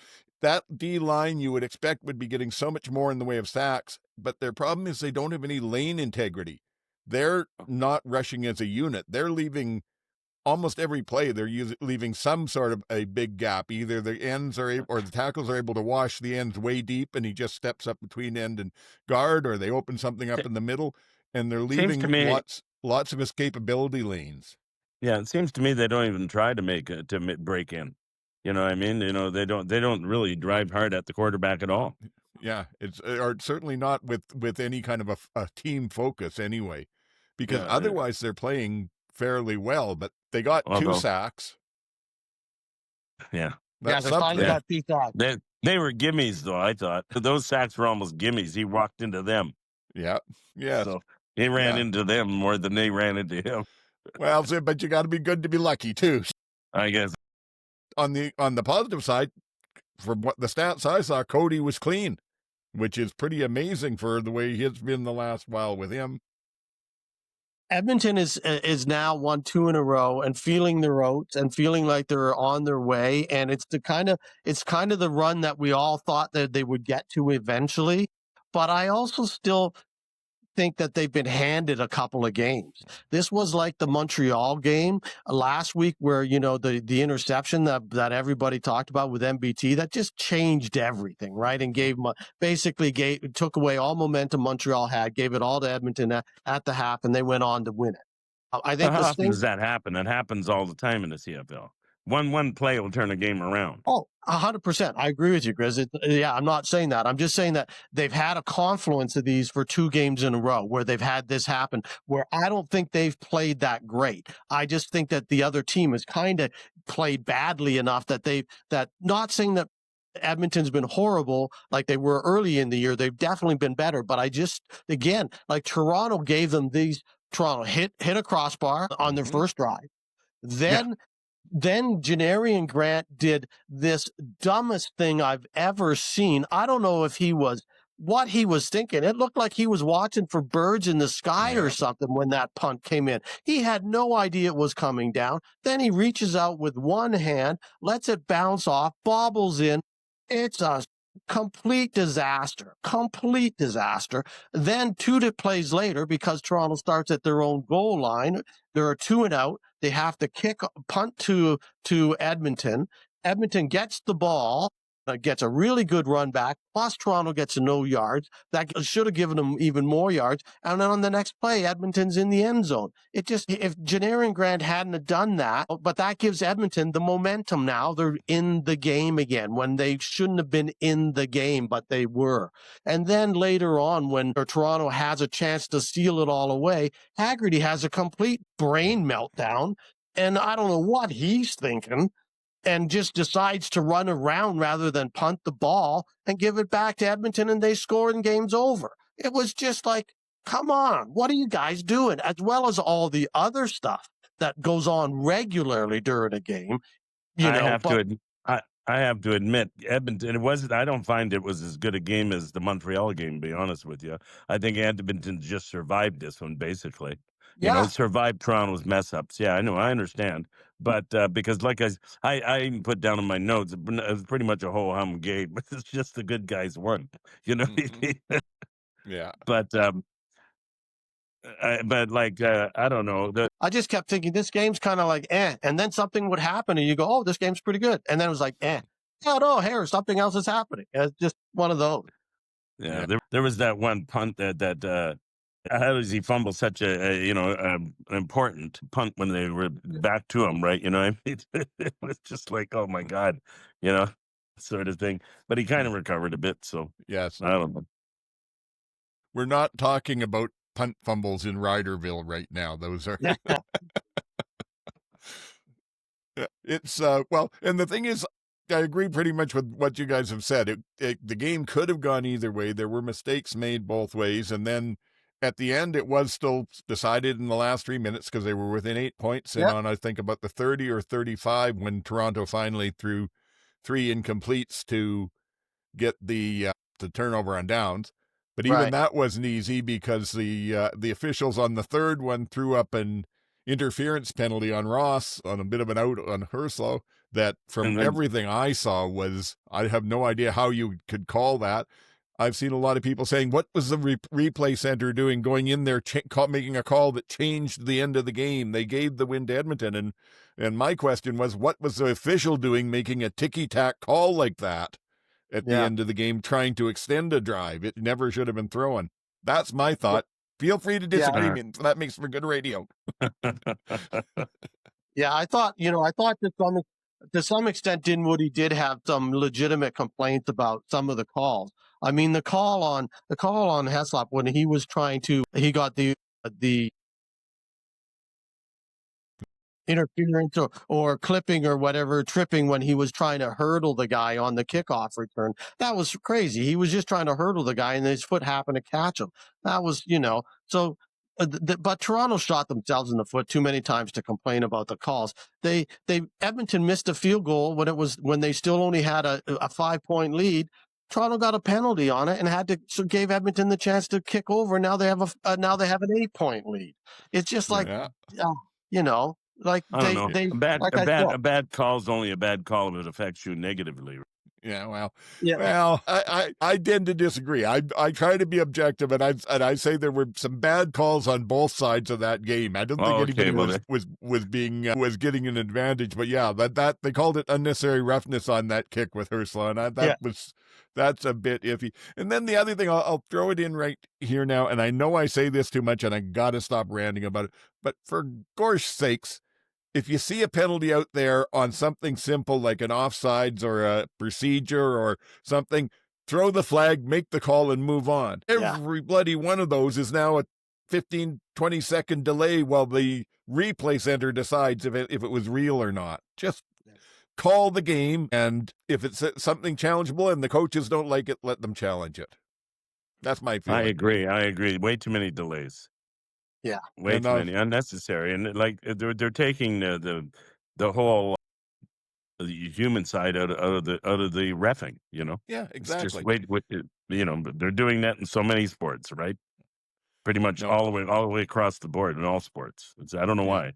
that D-line you would expect would be getting so much more in the way of sacks, but their problem is they don't have any lane integrity. They're not rushing as a unit. They're leaving almost every play. They're leaving some sort of a big gap. Either the ends or the tackles are able to wash the ends way deep and he just steps up between end and guard, or they open something up in the middle, and they're leaving lots of escapability lanes. Yeah, it seems to me they don't even try to break in. You know what I mean? They don't really drive hard at the quarterback at all. Yeah, it's or certainly not with any kind of a team focus anyway, because otherwise they're playing fairly well, but they got 2 sacks. Yeah. They finally got 2 sacks. They were gimmies, though, I thought. Those sacks were almost gimmies. He walked into them. Yeah. Yeah. So he ran into them more than they ran into him. Well, but you got to be good to be lucky too. I guess. On the positive side, from what the stats I saw, Cody was clean, which is pretty amazing for the way he's been the last while with him. Edmonton is now won 2 in a row and feeling their oats and feeling like they're on their way. And it's kind of the run that we all thought that they would get to eventually. But I also still think that they've been handed a couple of games. This was like the Montreal game last week where, the interception that everybody talked about with MBT, that just changed everything, right? And took away all momentum Montreal had, gave it all to Edmonton at the half, and they went on to win it. I think How often does that happen? That happens all the time in the CFL. One play will turn a game around. Oh, 100%. I agree with you, Griz. I'm not saying that. I'm just saying that they've had a confluence of these for 2 games in a row where they've had this happen, where I don't think they've played that great. I just think that the other team has kind of played badly enough that not saying that Edmonton's been horrible like they were early in the year. They've definitely been better. But again, like Toronto gave them these. Toronto hit a crossbar on their first drive. Then Janarian Grant did this dumbest thing I've ever seen. I don't know what he was thinking. It looked like he was watching for birds in the sky or something when that punt came in. He had no idea it was coming down. Then he reaches out with one hand, lets it bounce off, bobbles in. It's a complete disaster. Then 2 plays later, because Toronto starts at their own goal line, there are 2 and out. They have to punt to Edmonton. Edmonton gets the ball, gets a really good run back, plus Toronto gets no yards. That should have given them even more yards. And then on the next play, Edmonton's in the end zone. If Janarian Grant hadn't done that, but that gives Edmonton the momentum now. They're in the game again when they shouldn't have been in the game, but they were. And then later on, when Toronto has a chance to steal it all away, Haggerty has a complete brain meltdown. And I don't know what he's thinking, and just decides to run around rather than punt the ball and give it back to Edmonton, and they score and game's over. It was just like, come on, what are you guys doing? As well as all the other stuff that goes on regularly during a game. I have to admit, Edmonton, I don't find it was as good a game as the Montreal game, to be honest with you. I think Edmonton just survived this one, basically. Survived Toronto's mess ups. Yeah, I know, I understand. But because, like I even put down in my notes, it was pretty much a whole hum game, but it's just the good guys won. You know what I mean? Yeah. But I don't know. I just kept thinking this game's kind of like, and then something would happen and you go, oh, this game's pretty good. And then it was like, oh, no, here, something else is happening. It's just one of those. Yeah. There was that one punt that how does he fumble such an important punt when they were back to him, right? You know what I mean? It was just like, oh my God, sort of thing. But he kind of recovered a bit, so yes, I don't know. We're not talking about punt fumbles in Ryderville right now. Those are it's and the thing is, I agree pretty much with what you guys have said. The game could have gone either way. There were mistakes made both ways, and then at the end, it was still decided in the last 3 minutes because they were within 8 points. And on, I think, about the 30 or 35 when Toronto finally threw 3 incompletes to get the turnover on downs. But even that wasn't easy because the officials on the third one threw up an interference penalty on Ross on a bit of an out on Herslow that from everything I saw was, I have no idea how you could call that. I've seen a lot of people saying, what was the replay center doing going in there, making a call that changed the end of the game? They gave the win to Edmonton. And my question was, what was the official doing making a ticky-tack call like that at the end of the game, trying to extend a drive? It never should have been thrown. That's my thought. Feel free to disagree. That makes for good radio. I thought to some extent, Dinwiddie did have some legitimate complaints about some of the calls. I mean, the call on Heslop when he got the interference or clipping or whatever, tripping when he was trying to hurdle the guy on the kickoff return. That was crazy. He was just trying to hurdle the guy and his foot happened to catch him. That was, so but Toronto shot themselves in the foot too many times to complain about the calls. Edmonton missed a field goal when they still only had a 5-point lead. Toronto got a penalty on it and gave Edmonton the chance to kick over. Now they have an 8-point lead. It's just like, you know, like I don't know. A bad call is only a bad call if it affects you negatively. Yeah, well, I tend to disagree. I try to be objective, and I say there were some bad calls on both sides of that game. I don't think anybody was getting an advantage, but yeah, that they called it unnecessary roughness on that kick with Ursula, and that's a bit iffy. And then the other thing, I'll throw it in right here now, and I know I say this too much, and I got to stop ranting about it, but for gosh sakes, if you see a penalty out there on something simple like an offsides or a procedure or something, throw the flag, make the call, and move on. Every bloody one of those is now a 15, 20-second delay while the replay center decides if it was real or not. Just call the game, and if it's something challengeable and the coaches don't like it, let them challenge it. That's my feeling. I agree. Way too many delays. Yeah, way too many, unnecessary, and like they're taking the whole the human side out of the reffing. You know. Yeah, exactly. It's just you know, they're doing that in so many sports, right? Pretty much all the way across the board in all sports. I don't know why.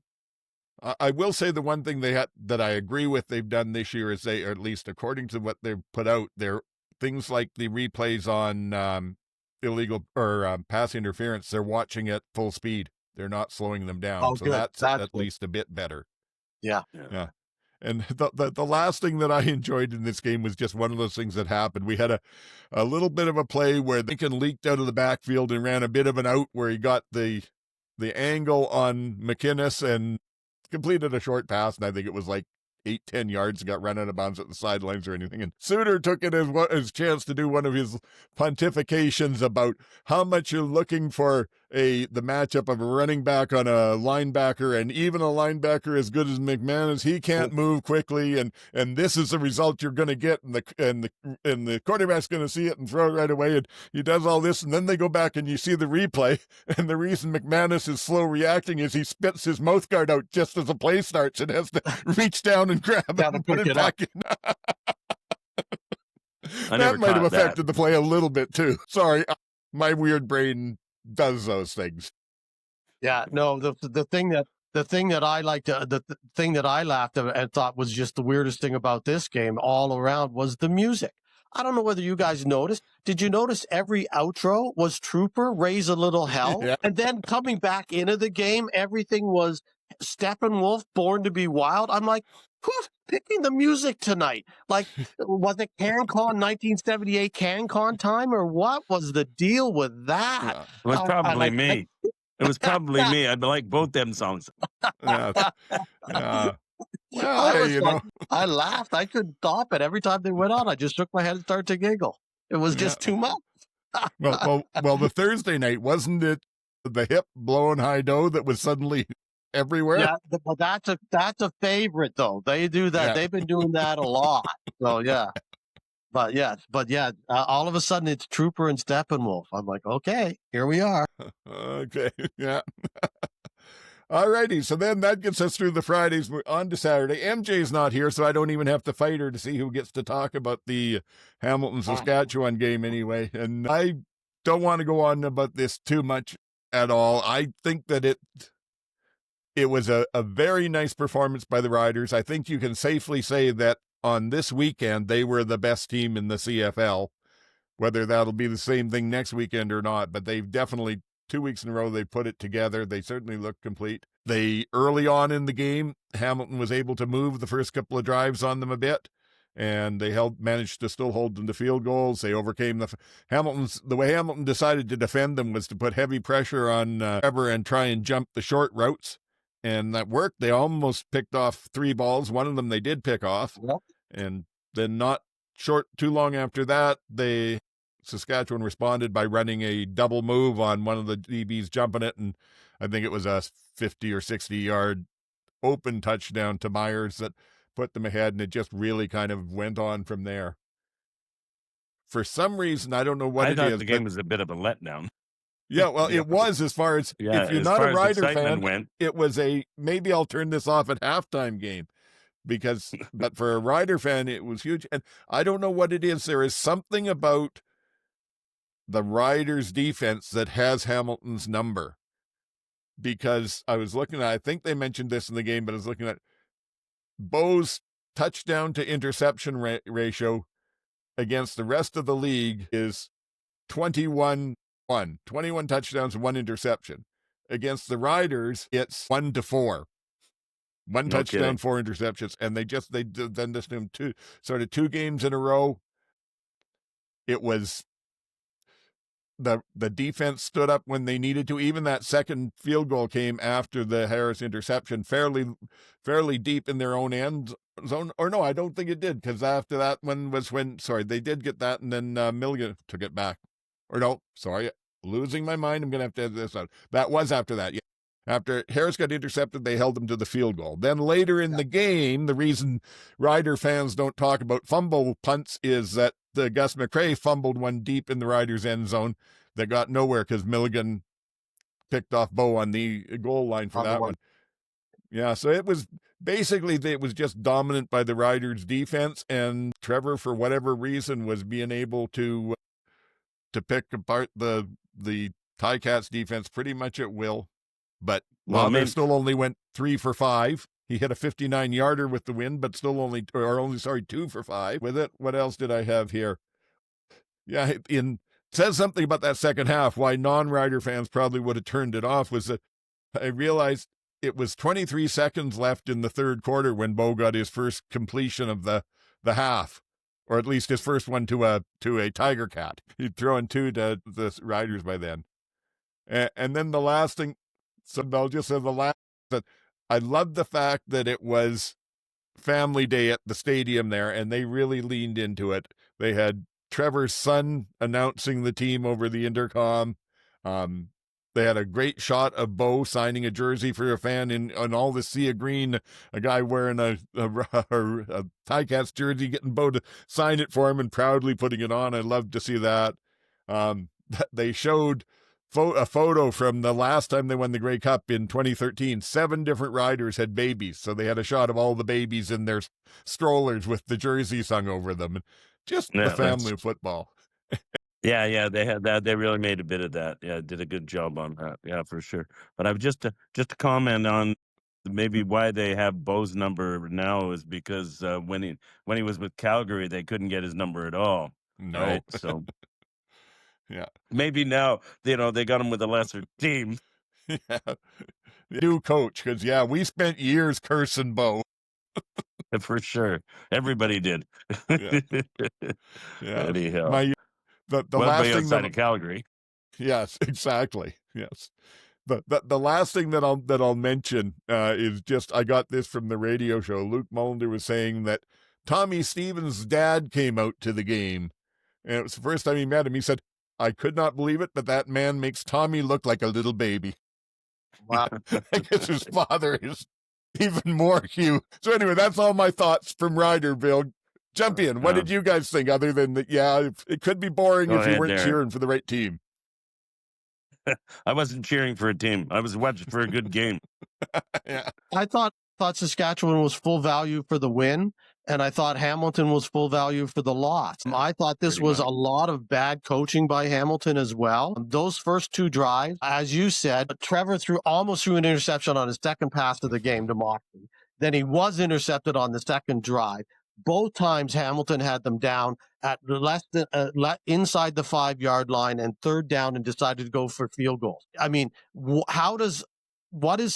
I will say the one thing that I agree with they've done this year is they, or at least according to what they've put out, they're things like the replays on illegal or pass interference. They're watching at full speed. They're not slowing them down. Oh, so good. that's at least a bit better. Yeah. And the last thing that I enjoyed in this game was just one of those things that happened. We had a little bit of a play where Lincoln leaked out of the backfield and ran a bit of an out where he got the angle on McInnes and completed a short pass, and I think it was like 8-10 yards, got run out of bounds at the sidelines or anything. And Suter took it as chance to do one of his pontifications about how much you're looking for the matchup of a running back on a linebacker, and even a linebacker as good as McManus, he can't move quickly, and this is the result you're going to get, and the quarterback's going to see it and throw it right away, and he does all this, and then they go back and you see the replay, and the reason McManus is slow reacting is he spits his mouth guard out just as the play starts and has to reach down and grab it and put it back in. That might have affected the play a little bit too. Sorry, my weird brain does those things. Yeah, no, the thing that I liked, the thing that I laughed at and thought was just the weirdest thing about this game all around was the music. I don't know whether you guys noticed. Did you notice every outro was Trooper, Raise a Little Hell? Yeah. And then coming back into the game, everything was Steppenwolf, Born to Be Wild. I'm like, who's picking the music tonight? Like, was it CanCon 1978 CanCon time, or what was the deal with that? It was probably me. It was probably me. I like both them songs. Well, I laughed. I couldn't stop it. Every time they went on, I just shook my head and started to giggle. It was just too much. well, the Thursday night, wasn't it the hip blowing high dough that was suddenly everywhere? Yeah, but that's a favorite though. They do that. Yeah. They've been doing that a lot. So yeah. But all of a sudden it's Trooper and Steppenwolf. I'm like, okay, here we are. Okay, yeah. All righty, so then that gets us through the Fridays. We're on to Saturday. MJ's not here, so I don't even have to fight her to see who gets to talk about the Hamilton-Saskatchewan game anyway. And I don't want to go on about this too much at all. I think that it was a very nice performance by the Riders. I think you can safely say that on this weekend, they were the best team in the CFL. Whether that'll be the same thing next weekend or not, but they've definitely 2 weeks in a row, they put it together. They certainly look complete. Early on in the game, Hamilton was able to move the first couple of drives on them a bit, and they managed to still hold them to field goals. They overcame the way Hamilton decided to defend them was to put heavy pressure on Trevor and try and jump the short routes, and that worked. They almost picked off 3 balls. One of them they did pick off, and then not too long after that, Saskatchewan responded by running a double move on one of the DBs, jumping it, and I think it was a 50 or 60-yard open touchdown to Myers that put them ahead, and it just really kind of went on from there. For some reason, I don't know what it is. I thought the game was a bit of a letdown. Yeah, well, it was as far as if you're not a Rider fan, it was maybe I'll turn this off at halftime game but for a Rider fan, it was huge. And I don't know what it is. There is something about the Riders defense that has Hamilton's number, because I was looking at, I think they mentioned this in the game, but I was looking at Bo's touchdown to interception ratio against the rest of the league is 21 touchdowns, 1 interception. Against the Riders, it's 1-4. 1 touchdown, 4 interceptions, and they done this to him two games in a row. It was the defense stood up when they needed to. Even that second field goal came after the Harris interception, fairly deep in their own end zone. Or no, I don't think it did, because after that one was they did get that, and then Milligan took it back. Or no, sorry, losing my mind. I'm going to have to edit this out. That was after that, yeah. After Harris got intercepted, they held him to the field goal. Then later in the game, the reason Rider fans don't talk about fumble punts is that Gus McCrae fumbled one deep in the Riders' end zone that got nowhere because Milligan picked off Bo on the goal line for that one. Yeah, so it was just dominant by the Riders' defense, and Trevor, for whatever reason, was being able to pick apart the Ticats defense pretty much at will. But Lauder still only went 3 for 5. He hit a 59-yarder with the win, but still only 2 for 5 with it. What else did I have here? Yeah, says something about that second half. Why non-Rider fans probably would have turned it off was that I realized it was 23 seconds left in the third quarter when Bo got his first completion of the half, or at least his first one to a Tiger Cat. He'd thrown 2 to the Riders by then. And then the last thing. So I'll just say the last that I love the fact that it was family day at the stadium there, and they really leaned into it. They had Trevor's son announcing the team over the intercom. They had a great shot of Bo signing a jersey for a fan on all the sea of green, a guy wearing a Ticats jersey, getting Bo to sign it for him and proudly putting it on. I love to see that. They showed a photo from the last time they won the Grey Cup in 2013. 7 different Riders had babies, so they had a shot of all the babies in their strollers with the jerseys hung over them. Just the family of football. Yeah, they had that. They really made a bit of that. Yeah, did a good job on that. Yeah, for sure. But I was just to comment on maybe why they have Bo's number now is because when he was with Calgary, they couldn't get his number at all. No. Right? So yeah, maybe now they got him with a lesser team. Yeah, new coach, because we spent years cursing Bo. For sure, everybody did. Yeah. Anyhow, the last thing outside of Calgary. Yes, exactly. Yes. The last thing that I'll mention is just, I got this from the radio show. Luke Mullender was saying that Tommy Stevens' dad came out to the game, and it was the first time he met him. He said, "I could not believe it, but that man makes Tommy look like a little baby." Wow. I guess his father is even more cute. So anyway, that's all my thoughts from Riderville. Jump in. What did you guys think, other than that? Yeah, it could be boring if you weren't cheering for the right team. I wasn't cheering for a team. I was watching for a good game. Yeah. I thought Saskatchewan was full value for the win, and I thought Hamilton was full value for the loss. I thought this was a lot of bad coaching by Hamilton as well. Those first 2 drives, as you said, Trevor almost threw an interception on his second pass of the game to Moxley. Then he was intercepted on the second drive. Both times Hamilton had them down at less than inside the 5-yard line and third down, and decided to go for field goals. I mean, what is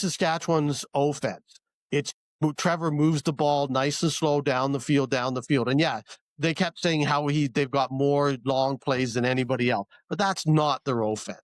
Saskatchewan's offense? It's Trevor moves the ball nice and slow down the field. And yeah, they kept saying how they've got more long plays than anybody else, but that's not their offense.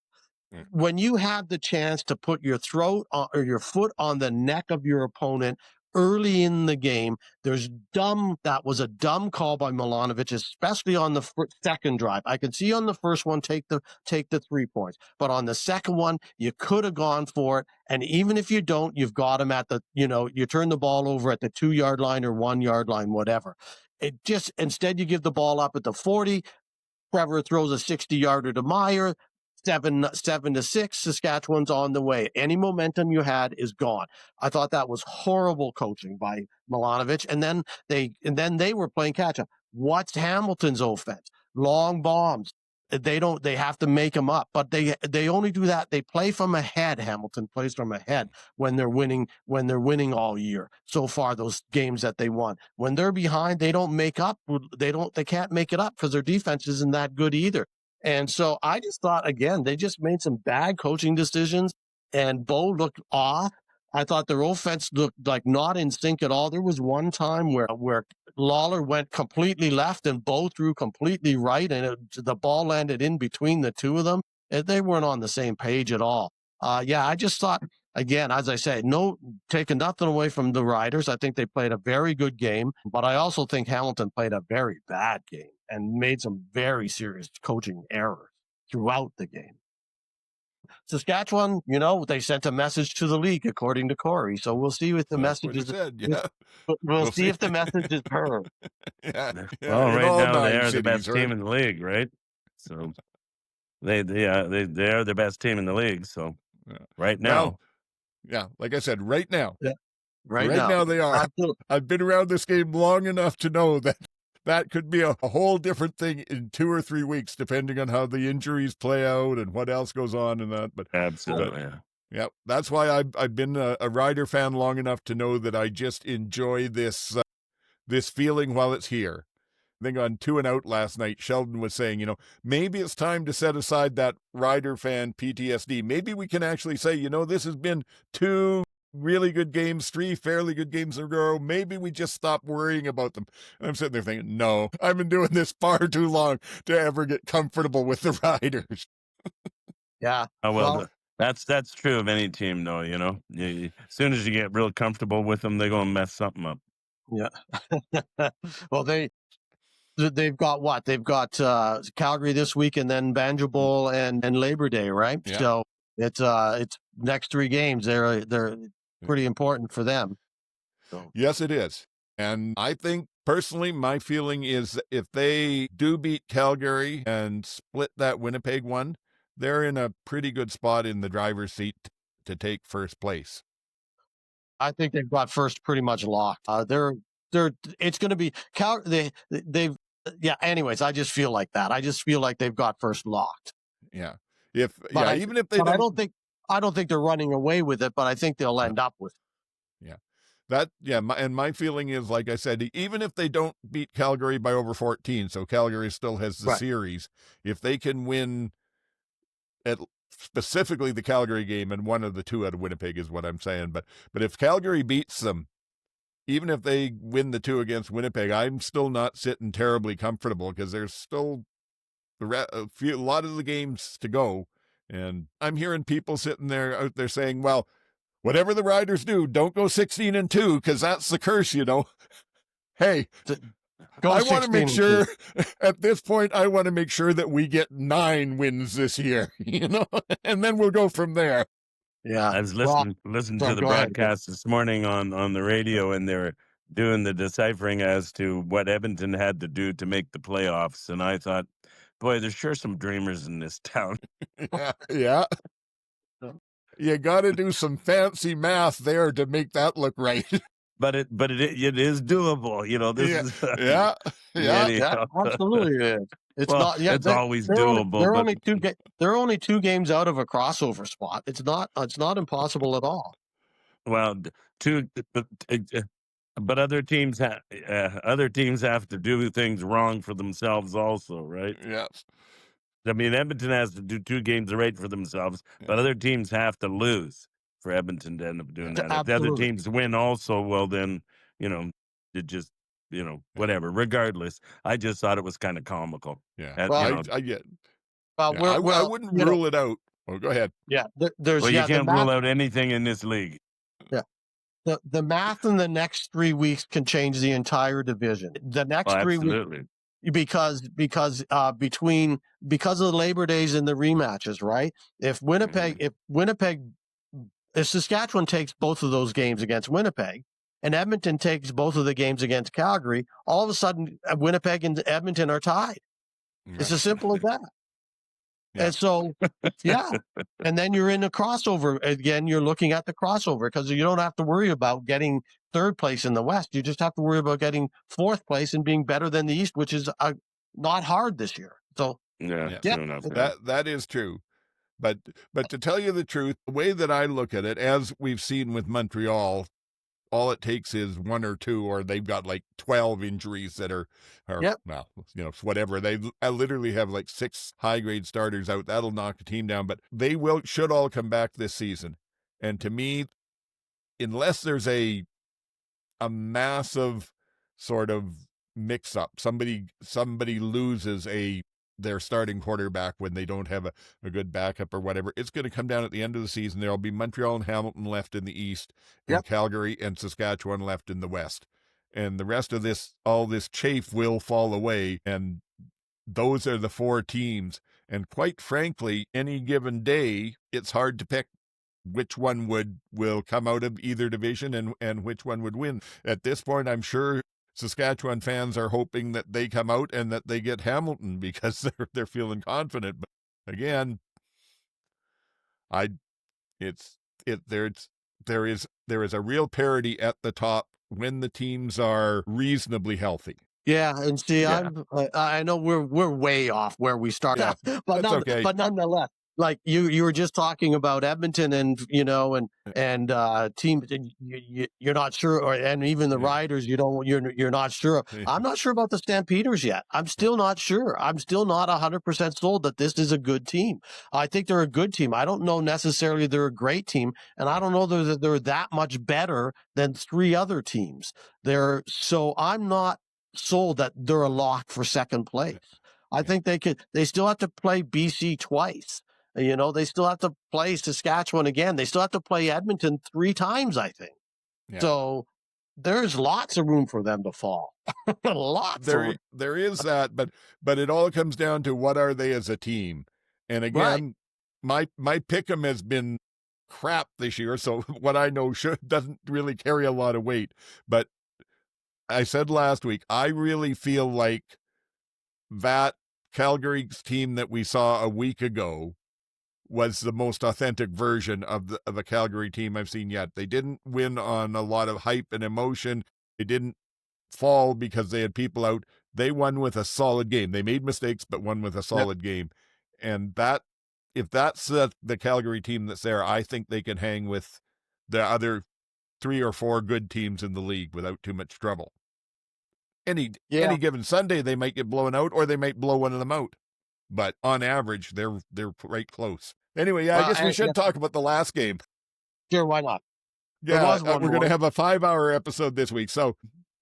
When you have the chance to put your throat or your foot on the neck of your opponent early in the game, that was a dumb call by Milanovic, especially on the second drive. I can see on the first one, take the 3 points, but on the second one, you could have gone for it. And even if you don't, you've got him at you turn the ball over at the 2-yard line or 1-yard line, whatever. Instead you give the ball up at the 40. Trevor throws a 60-yarder to Meyer. 7-6, Saskatchewan's on the way. Any momentum you had is gone. I thought that was horrible coaching by Milanovic. And then they were playing catch up. What's Hamilton's offense? Long bombs. They have to make them up, but they only do that. They play from ahead. Hamilton plays from ahead when they're winning all year. So far, those games that they won, when they're behind, they don't make up. They can't make it up because their defense isn't that good either. And so I just thought, again, they just made some bad coaching decisions, and Bo looked off. I thought their offense looked like not in sync at all. There was one time where Lawler went completely left and Bo threw completely right, and the ball landed in between the two of them. And they weren't on the same page at all. I just thought, again, as I say, taking nothing away from the Riders. I think they played a very good game, but I also think Hamilton played a very bad game and made some very serious coaching errors throughout the game. Saskatchewan, they sent a message to the league, according to Corey. So we'll see if the message is. We'll see if the message is heard. Well, right now they are the best team in the league, right? So they are the best team in the league. So right now, like I said, right now, right now they are. Absolutely. I've been around this game long enough to know that could be a whole different thing in 2 or 3 weeks, depending on how the injuries play out and what else goes on in that. But absolutely, that's why I've been a Rider fan long enough to know that I just enjoy this feeling while it's here. I think on 2 and Out last night, Sheldon was saying, maybe it's time to set aside that Rider fan PTSD. Maybe we can actually say, this has been 2 really good games, 3 fairly good games in a row. Maybe we just stop worrying about them. And I'm sitting there thinking, no, I've been doing this far too long to ever get comfortable with the Riders. Yeah. Oh, well, that's true of any team, though. As soon as you get real comfortable with them, they're going to mess something up. Yeah. Well, they've got what? They've got Calgary this week, and then Banjo Bowl and Labor Day, right? Yeah. So it's next 3 games. They're pretty important for them. So. Yes, it is. And I think personally, my feeling is that if they do beat Calgary and split that Winnipeg one, they're in a pretty good spot in the driver's seat to take first place. I think they've got first pretty much locked. It's going to be anyways, I just feel like that. I just feel like they've got first locked. Yeah. Even if they don't, I don't think they're running away with it, but I think they'll end up with it. Yeah. My feeling is, like I said, even if they don't beat Calgary by over 14, so Calgary still has the series, if they can win specifically the Calgary game and one of the 2 out of Winnipeg is what I'm saying. But if Calgary beats them, even if they win the 2 against Winnipeg, I'm still not sitting terribly comfortable because there's still a lot of the games to go. And I'm hearing people out there saying, well, whatever the Riders do, don't go 16-2 because that's the curse, Hey, I want to make sure at this point, I want to make sure that we get 9 wins this year, and then we'll go from there. Yeah. I was listening to the broadcast this morning on the radio, and they were doing the deciphering as to what Edmonton had to do to make the playoffs. And I thought, boy, there's sure some dreamers in this town. Yeah. You got to do some fancy math there to make that look right. But it is doable. Absolutely it is. It's not. Yeah, it's always doable. They're only 2 games out of a crossover spot. It's not impossible at all. Well, but other teams have to do things wrong for themselves also, right? Yes. I mean, Edmonton has to do 2 games right for themselves, but other teams have to lose for Edmonton to end up doing that. Absolutely. If the other teams win also, well, then, it just, whatever. Regardless, I just thought it was kind of comical. Yeah. I get. I wouldn't rule it out. Oh, go ahead. Yeah. You can't rule out anything in this league. Yeah. The math in the next 3 weeks can change the entire division. The next 3 weeks. Because of the Labor Days and the rematches, right? If Saskatchewan takes both of those games against Winnipeg, and Edmonton takes both of the games against Calgary, all of a sudden Winnipeg and Edmonton are tied. It's as simple as that. And so, yeah. And then you're in a crossover. Again, you're looking at the crossover because you don't have to worry about getting third place in the West. You just have to worry about getting fourth place and being better than the East, which is not hard this year. So, that is true. But to tell you the truth, the way that I look at it, as we've seen with Montreal, all it takes is one or two, or they've got like 12 injuries that are well, whatever. They literally have like 6 high-grade starters out. That'll knock the team down, but they should all come back this season. And to me, unless there's a massive sort of mix-up, somebody loses their starting quarterback when they don't have a good backup or whatever, it's going to come down at the end of the season. There'll be Montreal and Hamilton left in the East, and Calgary and Saskatchewan left in the West. And the rest of all this chafe will fall away, and those are the 4 teams. And quite frankly, any given day, it's hard to pick which one will come out of either division and which one would win. At this point, I'm sure Saskatchewan fans are hoping that they come out and that they get Hamilton because they're feeling confident. But again, there is a real parity at the top when the teams are reasonably healthy. Yeah, and see, I know we're way off where we started, but nonetheless, like you were just talking about Edmonton and team, you're not sure, and even the Riders, you're not sure. I'm not sure about the Stampeders yet. I'm still not sure. I'm still not 100% sold that this is a good team. I think they're a good team. I don't know necessarily they're a great team, and I don't know that they're that much better than 3 other teams. So I'm not sold that they're a lock for second place. I think they still have to play BC twice. They still have to play Saskatchewan again. They still have to play Edmonton 3 times, I think. Yeah. So there's lots of room for them to fall. There is that, but it all comes down to what are they as a team. And again, my pick'em has been crap this year, so what I know doesn't really carry a lot of weight. But I said last week, I really feel like that Calgary's team that we saw a week ago was the most authentic version of a Calgary team I've seen yet. They didn't win on a lot of hype and emotion. They didn't fall because they had people out. They won with a solid game. They made mistakes, but won with a solid game. And if that's the Calgary team that's there, I think they can hang with the other 3 or 4 good teams in the league without too much trouble. Any given Sunday, they might get blown out, or they might blow one of them out. But on average, they're right close. Anyway, I guess we should talk about the last game. Sure, why not? Yeah, we're going to have a 5-hour episode this week. So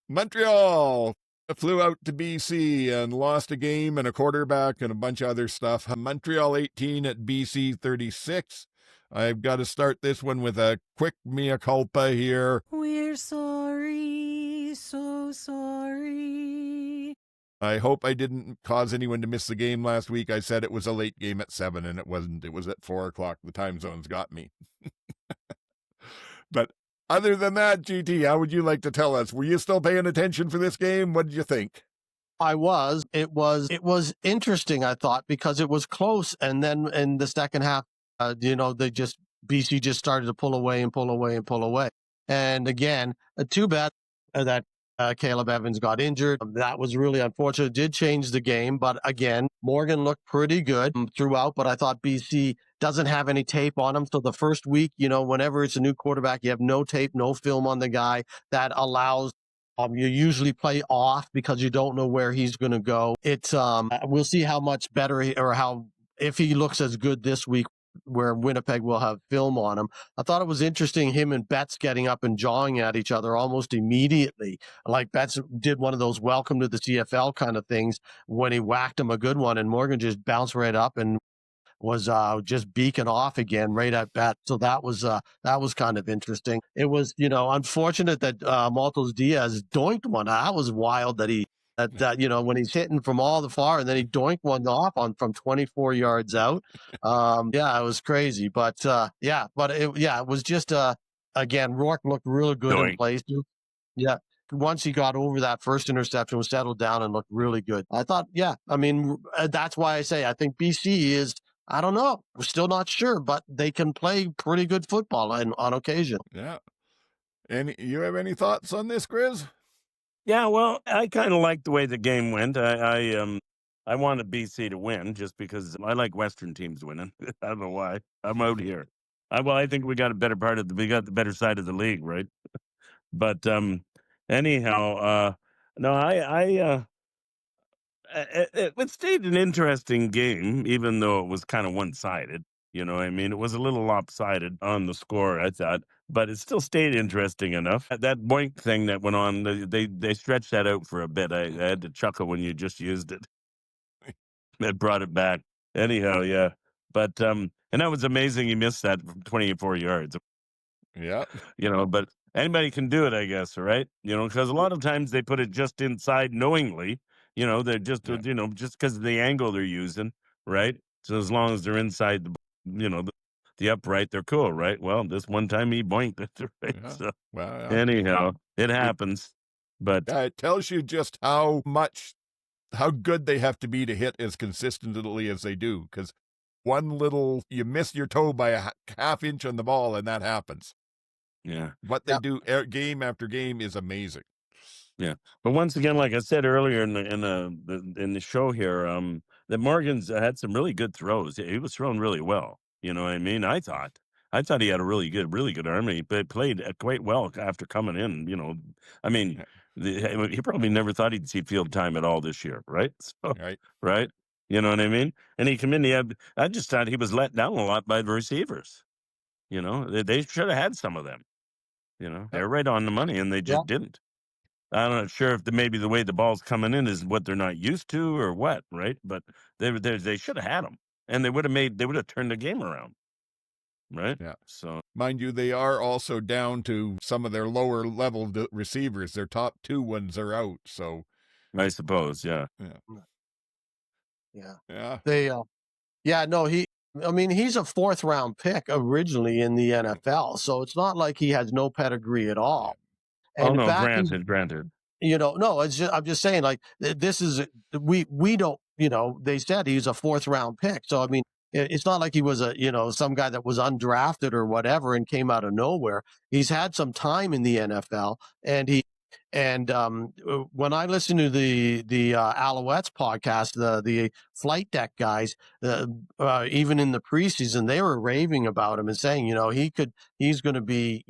Montreal flew out to BC and lost a game and a quarterback and a bunch of other stuff. Montreal 18 at BC 36. I've got to start this one with a quick mea culpa here. We're sorry, so sorry. I hope I didn't cause anyone to miss the game last week. I said it was a late game at 7, and it wasn't. It was at 4 o'clock. The time zones got me. But other than that, GT, how would you like to tell us? Were you still paying attention for this game? What did you think? I was. It was interesting, I thought, because it was close. And then in the second half, BC just started to pull away. And again, too bad that Caleb Evans got injured. That was really unfortunate. It did change the game. But again, Morgan looked pretty good throughout. But I thought BC doesn't have any tape on him. So the first week, whenever it's a new quarterback, you have no tape, no film on the guy. That allows you usually play off because you don't know where he's going to go. It's we'll see how much better if he looks as good this week, where Winnipeg will have film on him. I thought it was interesting, him and Betts getting up and jawing at each other almost immediately. Like Betts did one of those welcome to the CFL kind of things when he whacked him a good one, and Morgan just bounced right up and was just beaking off again right at Betts. So that was kind of interesting. It was, unfortunate that Maltos Diaz doinked one. That was wild that when he's hitting from all the far and then he doinked one off from 24 yards out. It was crazy. But it was just again, Rourke looked really good in place. Yeah. Once he got over that first interception, was settled down and looked really good. I thought, that's why I say I think BC is I don't know. We're still not sure, but they can play pretty good football on occasion. Yeah. You have any thoughts on this, Griz? Yeah, well, I kind of like the way the game went. I wanted BC to win just because I like Western teams winning. I don't know why. I'm out here. I think we got we got the better side of the league, right? But anyhow, no, it stayed an interesting game, even though it was kind of one-sided. You know what I mean? It was a little lopsided on the score, I thought, but it still stayed interesting enough. That boink thing that went on, they stretched that out for a bit. I had to chuckle when you just used it. It brought it back. Anyhow, yeah. But and that was amazing. He missed that from 24 yards. Yeah. But anybody can do it, I guess, right? Because a lot of times they put it just inside knowingly. They're just, just because of the angle they're using, right? So as long as they're inside the upright, they're cool, right? Well, this one time he boinked it, right? Yeah. So Well, anyhow, it happens. But it tells you just how good they have to be to hit as consistently as they do. Because you miss your toe by a half inch on the ball, and that happens. Yeah. What they do game after game is amazing. Yeah. But once again, like I said earlier in the show here, that Morgan's had some really good throws. He was throwing really well. You know what I mean? I thought he had a really good arm. He played quite well after coming in. I mean, he probably never thought he'd see field time at all this year, right? So, Right. right? You know what I mean? And he come in. I just thought he was let down a lot by the receivers. They should have had some of them. They're right on the money, and they just didn't. I'm not sure if maybe the way the ball's coming in is what they're not used to or what, right? But they should have had them, and they would have turned the game around, right? Yeah. So, mind you, they are also down to some of their lower level receivers. Their top two ones are out. So, I suppose, yeah. He's a fourth round pick originally in the NFL, so it's not like he has no pedigree at all. Yeah. And granted. No, I'm just saying, like, this is we don't. They said he's a fourth round pick, so I mean, it's not like he was some guy that was undrafted or whatever and came out of nowhere. He's had some time in the NFL, and when I listen to the Alouettes podcast, the flight deck guys, even in the preseason, they were raving about him and saying, he's going to be,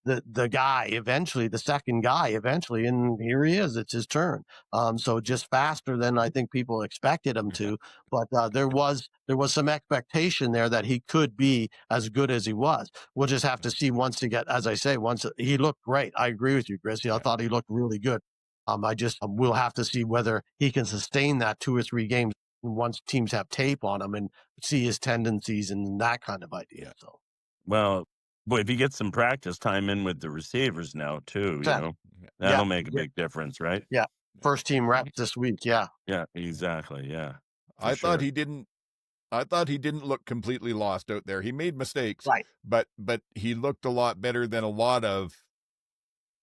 the guy eventually, the second guy eventually, and here he is. It's his turn. So just faster than I think people expected him to, but there was some expectation there that he could be as good as he was. We'll just have to see once he looked great. I agree with you, Griz. I thought he looked really good. We'll have to see whether he can sustain that 2 or 3 games once teams have tape on him and see his tendencies and that kind of idea. So, well, boy, if he gets some practice time in with the receivers now too, that'll make a big difference, right? Yeah. First team reps this week. Yeah. Yeah, exactly. Yeah. I thought he didn't look completely lost out there. He made mistakes, right? But he looked a lot better than a lot of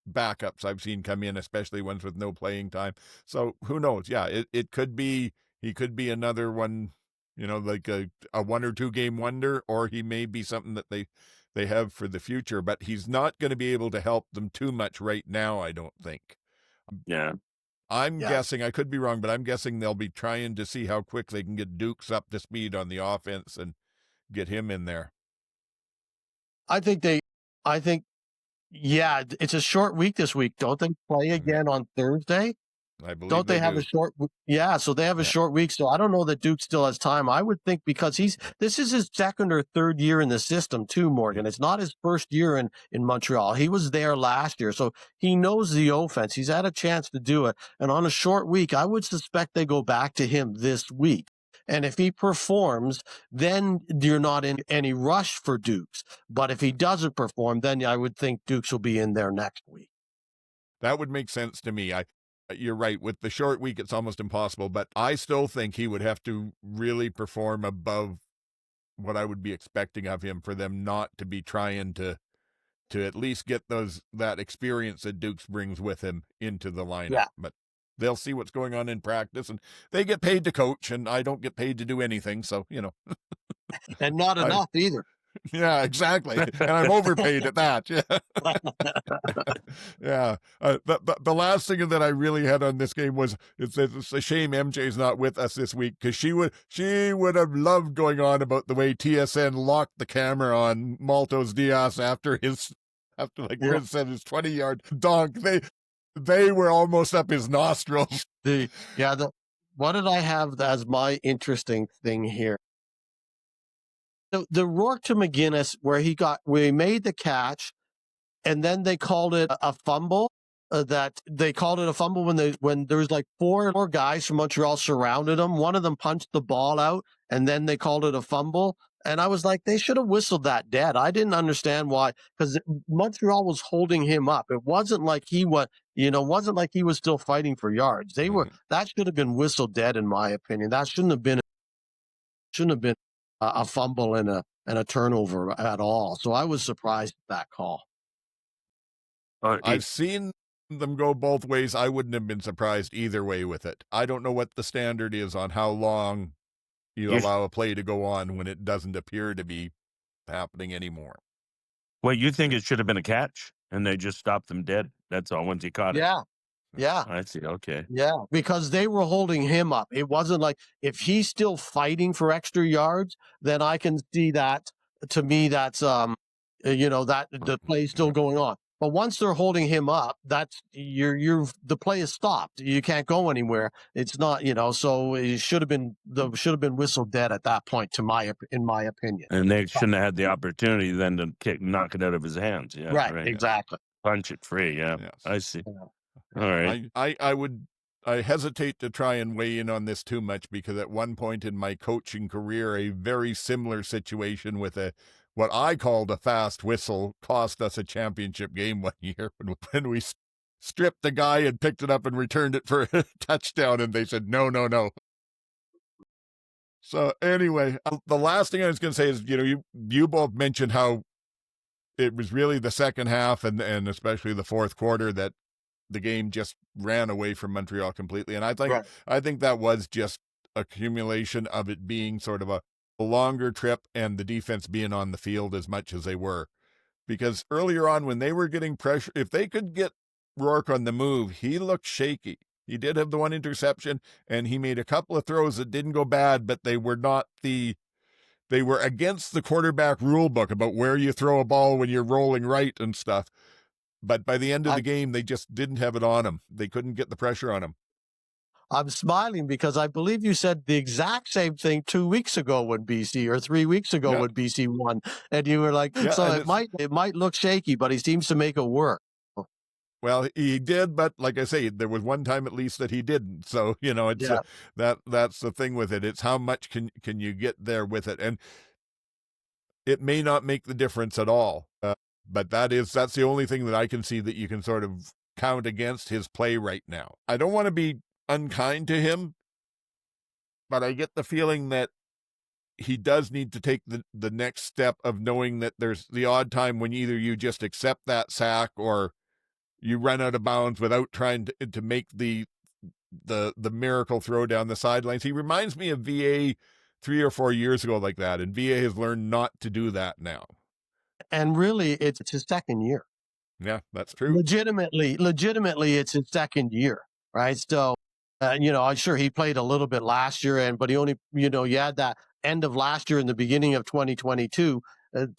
backups I've seen come in, especially ones with no playing time. So who knows? Yeah, it could be, he could be another one, like a 1 or 2 game wonder, or he may be something that they have for the future, but he's not going to be able to help them too much right now, I don't think. Yeah. I'm guessing, I could be wrong, but I'm guessing they'll be trying to see how quick they can get Dukes up to speed on the offense and get him in there. Yeah, it's a short week this week. Don't they play again on Thursday? I believe Don't they have a short? Yeah, so they have a short week. So I don't know that Duke still has time. I would think because this is his second or third year in the system too, Morgan. It's not his first year in Montreal. He was there last year, so he knows the offense. He's had a chance to do it. And on a short week, I would suspect they go back to him this week. And if he performs, then you're not in any rush for Dukes. But if he doesn't perform, then I would think Dukes will be in there next week. That would make sense to me. You're right. With the short week, it's almost impossible. But I still think he would have to really perform above what I would be expecting of him for them not to be trying to at least get that experience that Dukes brings with him into the lineup. Yeah. But they'll see what's going on in practice, and they get paid to coach, and I don't get paid to do anything. So, And not enough either. Yeah, exactly. And I'm overpaid at that. Yeah. Yeah. The last thing that I really had on this game was it's a shame MJ's not with us this week, because she would have loved going on about the way TSN locked the camera on Maltos Diaz after like Griz said, his 20-yard donk. They were almost up his nostrils. What did I have as my interesting thing here? The Rourke to McGinnis, where he made the catch, and then they called it a fumble. That they called it a fumble when there was like four guys from Montreal surrounded him. One of them punched the ball out, and then they called it a fumble. And I was like, they should have whistled that dead. I didn't understand why, because Montreal was holding him up. It wasn't like he was still fighting for yards. That should have been whistled dead, in my opinion. That shouldn't have been a fumble and a turnover at all. So I was surprised at that call. I've seen them go both ways. I wouldn't have been surprised either way with it. I don't know what the standard is on how long you allow a play to go on when it doesn't appear to be happening anymore. Well, you think it should have been a catch and they just stopped them dead? That's all, once he caught it. Yeah. I see. Okay. Yeah, because they were holding him up. It wasn't like, if he's still fighting for extra yards, then I can see that. To me, that's that the play is still going on. But once they're holding him up, that's the play is stopped. You can't go anywhere. It's not, so it should have been whistled dead at that point, in my opinion. And they shouldn't have had the opportunity then to knock it out of his hands. Yeah, right. Exactly. Punch it free. Yeah, yes. I see. Yeah. All right. I hesitate to try and weigh in on this too much, because at one point in my coaching career, a very similar situation with what I called a fast whistle cost us a championship game one year when we stripped the guy and picked it up and returned it for a touchdown, and they said, no. So anyway, the last thing I was going to say is, you both mentioned how it was really the second half and especially the fourth quarter that the game just ran away from Montreal completely. And I think that was just accumulation of it being sort of a longer trip and the defense being on the field as much as they were. Because earlier on, when they were getting pressure, if they could get Rourke on the move, he looked shaky. He did have the one interception, and he made a couple of throws that didn't go bad, but they were against the quarterback rule book about where you throw a ball when you're rolling right and stuff. But by the end of the game, they just didn't have it on him. They couldn't get the pressure on him. I'm smiling because I believe you said the exact same thing 2 weeks ago when BC, or 3 weeks ago when BC won, and you were like, so it might look shaky, but he seems to make it work. Well, he did, but like I say, there was one time at least that he didn't. So it's that's the thing with it. It's how much can you get there with it, and it may not make the difference at all. But that's the only thing that I can see that you can sort of count against his play right now. I don't want to be unkind to him, but I get the feeling that he does need to take the next step of knowing that there's the odd time when either you just accept that sack or you run out of bounds without trying to make the miracle throw down the sidelines. He reminds me of VA 3 or 4 years ago like that, and VA has learned not to do that now. And really, it's his second year. Yeah, that's true. Legitimately, it's his second year, right? So, I'm sure he played a little bit last year, but he only, you had that end of last year and the beginning of 2022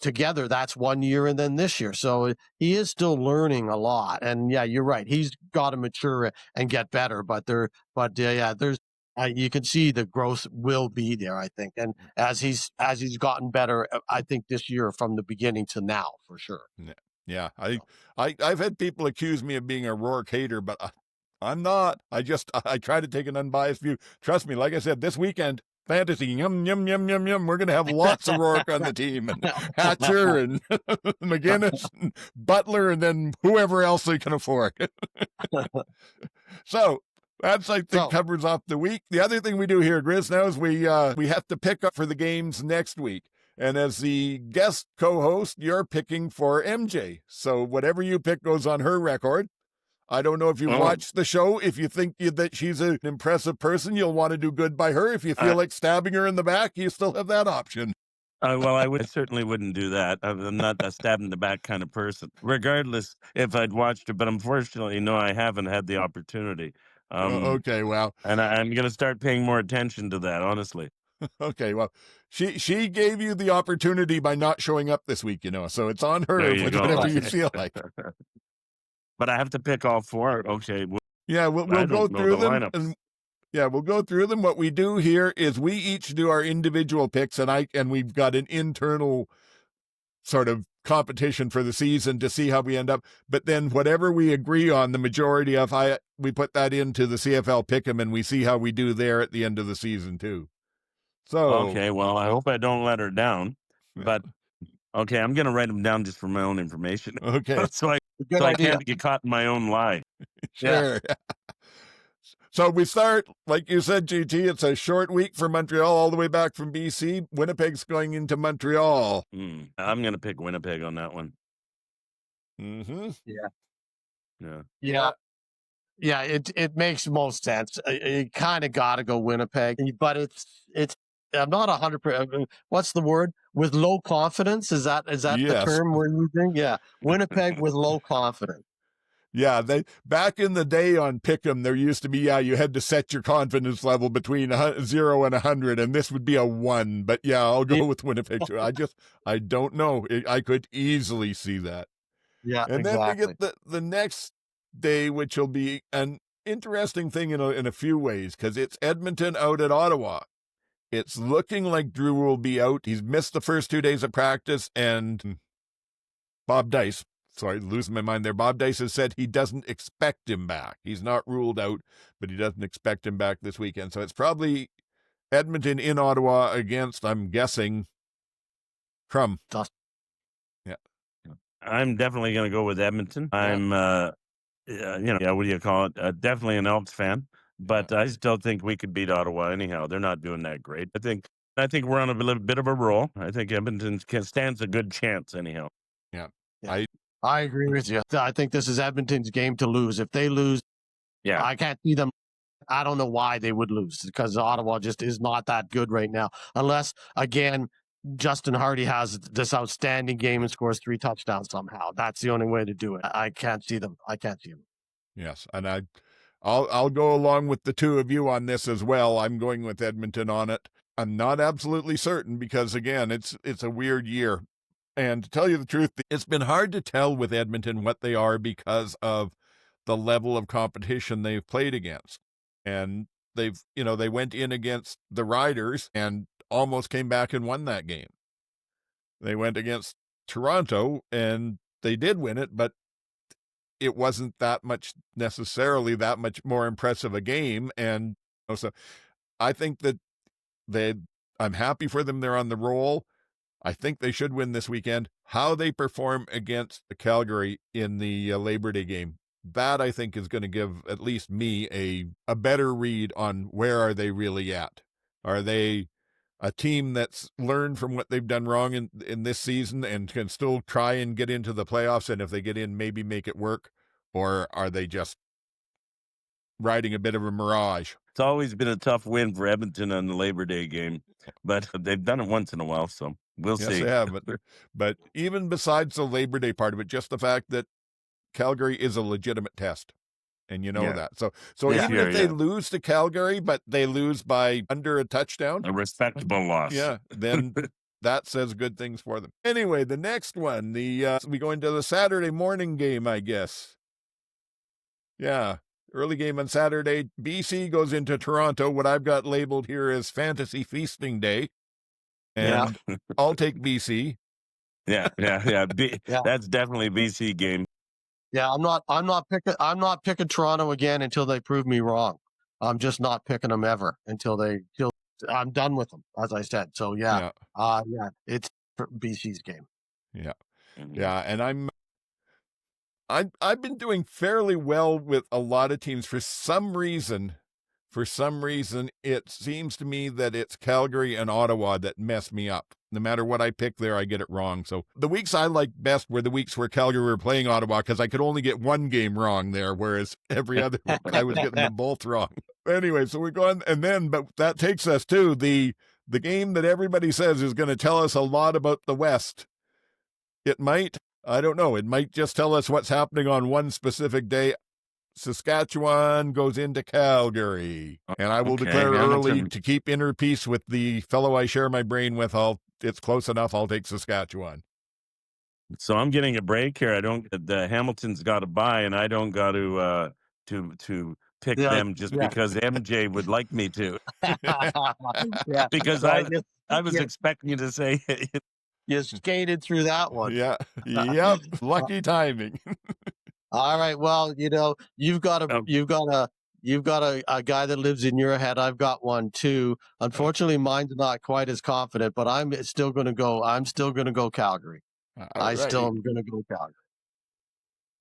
together. That's 1 year, and then this year. So he is still learning a lot. And yeah, you're right. He's got to mature and get better. There's. You can see the growth will be there, I think. And as he's gotten better, I think this year from the beginning to now, for sure. Yeah. I've had people accuse me of being a Rourke hater, but I'm not. I try to take an unbiased view. Trust me, like I said, this weekend, fantasy, yum, yum, yum, yum, yum. We're going to have lots of Rourke on the team, and Hatcher and McGinnis and Butler, and then whoever else they can afford. So, that's, I think, covers off the week. The other thing we do here, Griz, now is we have to pick up for the games next week. And as the guest co-host, you're picking for MJ. So whatever you pick goes on her record. I don't know if you've watched the show. If you think that she's an impressive person, you'll want to do good by her. If you feel like stabbing her in the back, you still have that option. Well, I certainly wouldn't do that. I'm not a stab in the back kind of person, regardless if I'd watched it. But unfortunately, no, I haven't had the opportunity. Okay, well, And I'm going to start paying more attention to that, honestly. okay, well, she gave you the opportunity by not showing up this week, so it's on her There you go. whatever you feel like. But I have to pick all four. Okay. Yeah, we'll go through them. And, yeah, we'll go through them. What we do here is we each do our individual picks, and we've got an internal sort of competition for the season to see how we end up. But then whatever we agree on, the majority of, we put that into the CFL Pick'em, and we see how we do there at the end of the season too. So okay, well, I hope I don't let her down. But okay, I'm going to write them down just for my own information. Okay, so I can't get caught in my own lie. Sure. Yeah. So we start, like you said, GT, it's a short week for Montreal all the way back from BC. Winnipeg's going into Montreal. I'm going to pick Winnipeg on that one. Mm-hmm. Yeah, it makes most sense. You kind of got to go Winnipeg, but it's I'm not 100%. What's the word? With low confidence? Is that Yes. the term we're using? Yeah, Winnipeg with low confidence. Yeah, back in the day on Pick'em, there used to be, you had to set your confidence level between 0 and 100, and this would be a 1. But yeah, I'll go with Winnipeg too. I don't know. I could easily see that. Yeah, and exactly. then we get the next day, which will be an interesting thing in a few ways, because it's Edmonton out at Ottawa. It's looking like Drew will be out. He's missed the first 2 days of practice, and Bob Dice, sorry, losing my mind there. Bob Dice has said he doesn't expect him back. He's not ruled out, but he doesn't expect him back this weekend. So it's probably Edmonton in Ottawa against, I'm guessing, Crum. Yeah. I'm definitely going to go with Edmonton. I'm, what do you call it? Definitely an Elks fan, but I still think we could beat Ottawa anyhow. They're not doing that great. I think we're on a little bit of a roll. I think Edmonton stands a good chance anyhow. Yeah. I agree with you. I think this is Edmonton's game to lose. If they lose, I can't see them. I don't know why they would lose, because Ottawa just is not that good right now. Unless, again, Justin Hardy has this outstanding game and scores 3 touchdowns somehow. That's the only way to do it. I can't see them. Yes, and I'll go along with the two of you on this as well. I'm going with Edmonton on it. I'm not absolutely certain because, again, it's a weird year. And to tell you the truth, it's been hard to tell with Edmonton what they are because of the level of competition they've played against. And they went in against the Riders and almost came back and won that game. They went against Toronto and they did win it, but it wasn't necessarily that much more impressive a game. And so I think that I'm happy for them. They're on the roll. I think they should win this weekend. How they perform against Calgary in the Labor Day game, that I think is going to give at least me a better read on where are they really at. Are they a team that's learned from what they've done wrong in this season and can still try and get into the playoffs, and if they get in, maybe make it work? Or are they just riding a bit of a mirage? It's always been a tough win for Edmonton on the Labor Day game, but they've done it once in a while, so we'll see. Yes, they have. But even besides the Labor Day part of it, just the fact that Calgary is a legitimate test, and that. So even if they lose to Calgary, but they lose by under a touchdown, a respectable loss. Yeah, then that says good things for them. Anyway, the next one, we go into the Saturday morning game, I guess. Yeah. Early game on Saturday. BC goes into Toronto, what I've got labeled here as Fantasy Feasting Day. And I'll take BC. Yeah. That's definitely a BC game. Yeah, I'm not picking Toronto again until they prove me wrong. I'm just not picking them ever until I'm done with them, as I said. So it's BC's game. Yeah. Yeah, and I've been doing fairly well with a lot of teams. For some reason, it seems to me that it's Calgary and Ottawa that mess me up. No matter what I pick there, I get it wrong. So the weeks I liked best were the weeks where Calgary were playing Ottawa, because I could only get one game wrong there, whereas every other week I was getting them both wrong. Anyway, so we're going, but that takes us to the the game that everybody says is going to tell us a lot about the West. It might. I don't know. It might just tell us what's happening on one specific day. Saskatchewan goes into Calgary. And I will declare early to keep inner peace with the fellow I share my brain with. It's close enough. I'll take Saskatchewan. So I'm getting a break here. The Hamilton's got to buy, and I don't got to pick them just because MJ would like me to. Because I was expecting you to say you skated through that one. Yeah. Yep. Lucky timing. All right. Well, you've got a guy that lives in your head. I've got one too. Unfortunately, mine's not quite as confident, but I'm still going to go Calgary. I still am going to go Calgary.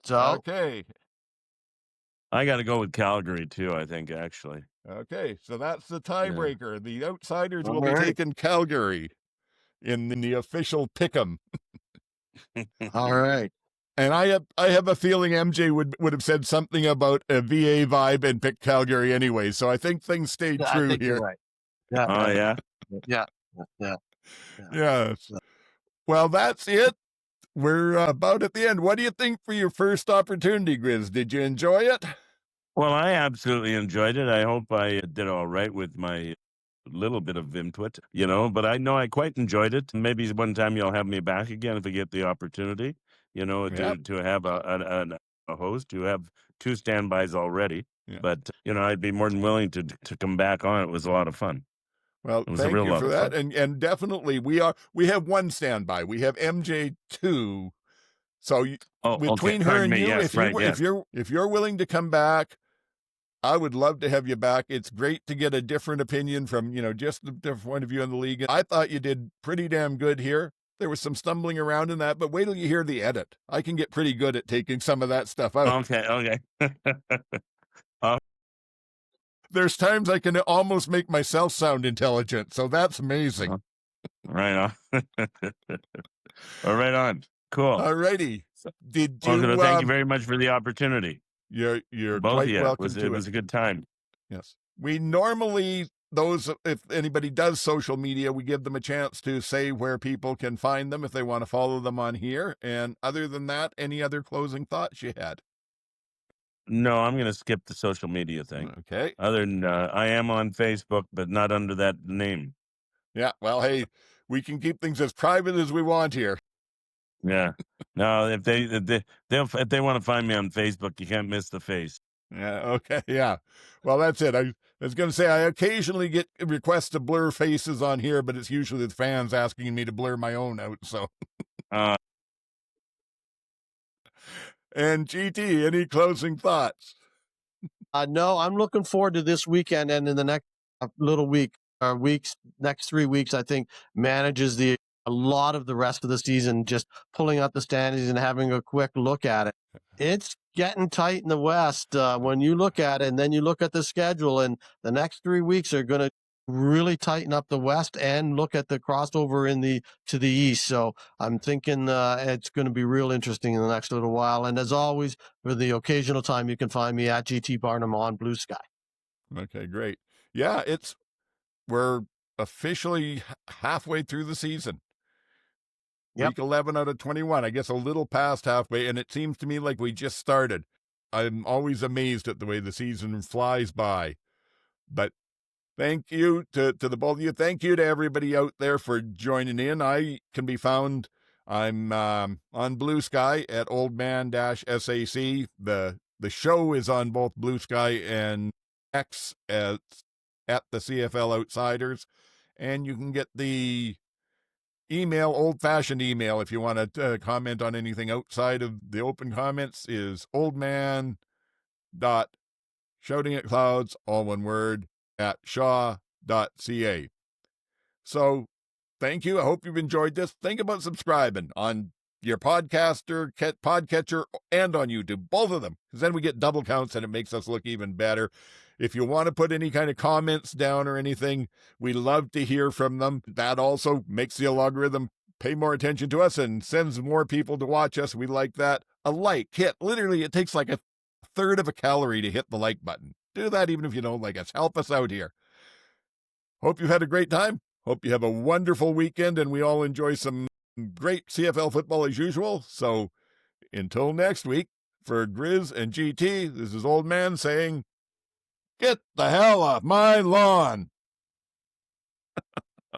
So okay. I got to go with Calgary too, I think, actually. Okay, so that's the tiebreaker. Yeah. The outsiders will be taking Calgary in the official pick'em. All right. And I have a feeling MJ would have said something about a VA vibe and picked Calgary anyway. So I think things stayed true here. You're right. Yeah. Oh, yeah? Yeah. Yes. Well, that's it. We're about at the end. What do you think for your first opportunity, Griz? Did you enjoy it? Well, I absolutely enjoyed it. I hope I did all right with my little bit of input, but I know I quite enjoyed it. Maybe one time you'll have me back again if I get the opportunity, to have a host. You have 2 standbys already, but, I'd be more than willing to come back on. It was a lot of fun. Well, thank you for that. And definitely we have 1 standby. We have MJ2. So between her and you, if you're willing to come back, I would love to have you back. It's great to get a different opinion from, just the different point of view in the league. I thought you did pretty damn good here. There was some stumbling around in that, but wait till you hear the edit. I can get pretty good at taking some of that stuff out. Okay. There's times I can almost make myself sound intelligent, so that's amazing. Right on. Right on. Cool. All righty. Did you? Thank you very much for the opportunity. You're both quite welcome. It was a good time. Yes. We normally, if anybody does social media, we give them a chance to say where people can find them if they want to follow them on here. And other than that, any other closing thoughts you had? No, I'm going to skip the social media thing. Okay. Other than I am on Facebook, but not under that name. Yeah. Well, hey, we can keep things as private as we want here. Yeah. No, if they want to find me on Facebook, you can't miss the face. Yeah. Okay. Yeah. Well, that's it. I was going to say I occasionally get requests to blur faces on here, but it's usually the fans asking me to blur my own out. So. And GT, any closing thoughts? No, I'm looking forward to this weekend and in the next next 3 weeks, I think manages a lot of the rest of the season, just pulling out the standings and having a quick look at it. It's getting tight in the West when you look at it, and then you look at the schedule, and the next 3 weeks are going to really tighten up the West and look at the crossover to the East. So I'm thinking it's going to be real interesting in the next little while. And as always, for the occasional time, you can find me at GT Barnum on Blue Sky. Okay, great. Yeah, we're officially halfway through the season. Yep. Week 11 out of 21, I guess a little past halfway, and it seems to me like we just started. I'm always amazed at the way the season flies by. But thank you to the both of you. Thank you to everybody out there for joining in. I can be found, I'm on Blue Sky at Oldman-SAC. The show is on both Blue Sky and X at the CFL Outsiders. And you can get the email, old-fashioned email, if you want to comment on anything outside of the open comments, is oldman.shoutingatclouds, all one word, at shaw.ca. So thank you. I hope you've enjoyed this. Think about subscribing on your podcatcher and on YouTube, both of them, because then we get double counts and it makes us look even better. If you want to put any kind of comments down or anything, we love to hear from them. That also makes the algorithm pay more attention to us and sends more people to watch us. We like that. A like hit. Literally, it takes like a third of a calorie to hit the like button. Do that even if you don't like us. Help us out here. Hope you've had a great time. Hope you have a wonderful weekend and we all enjoy some great CFL football as usual. So until next week, for Griz and GT, this is Old Man saying, get the hell off my lawn.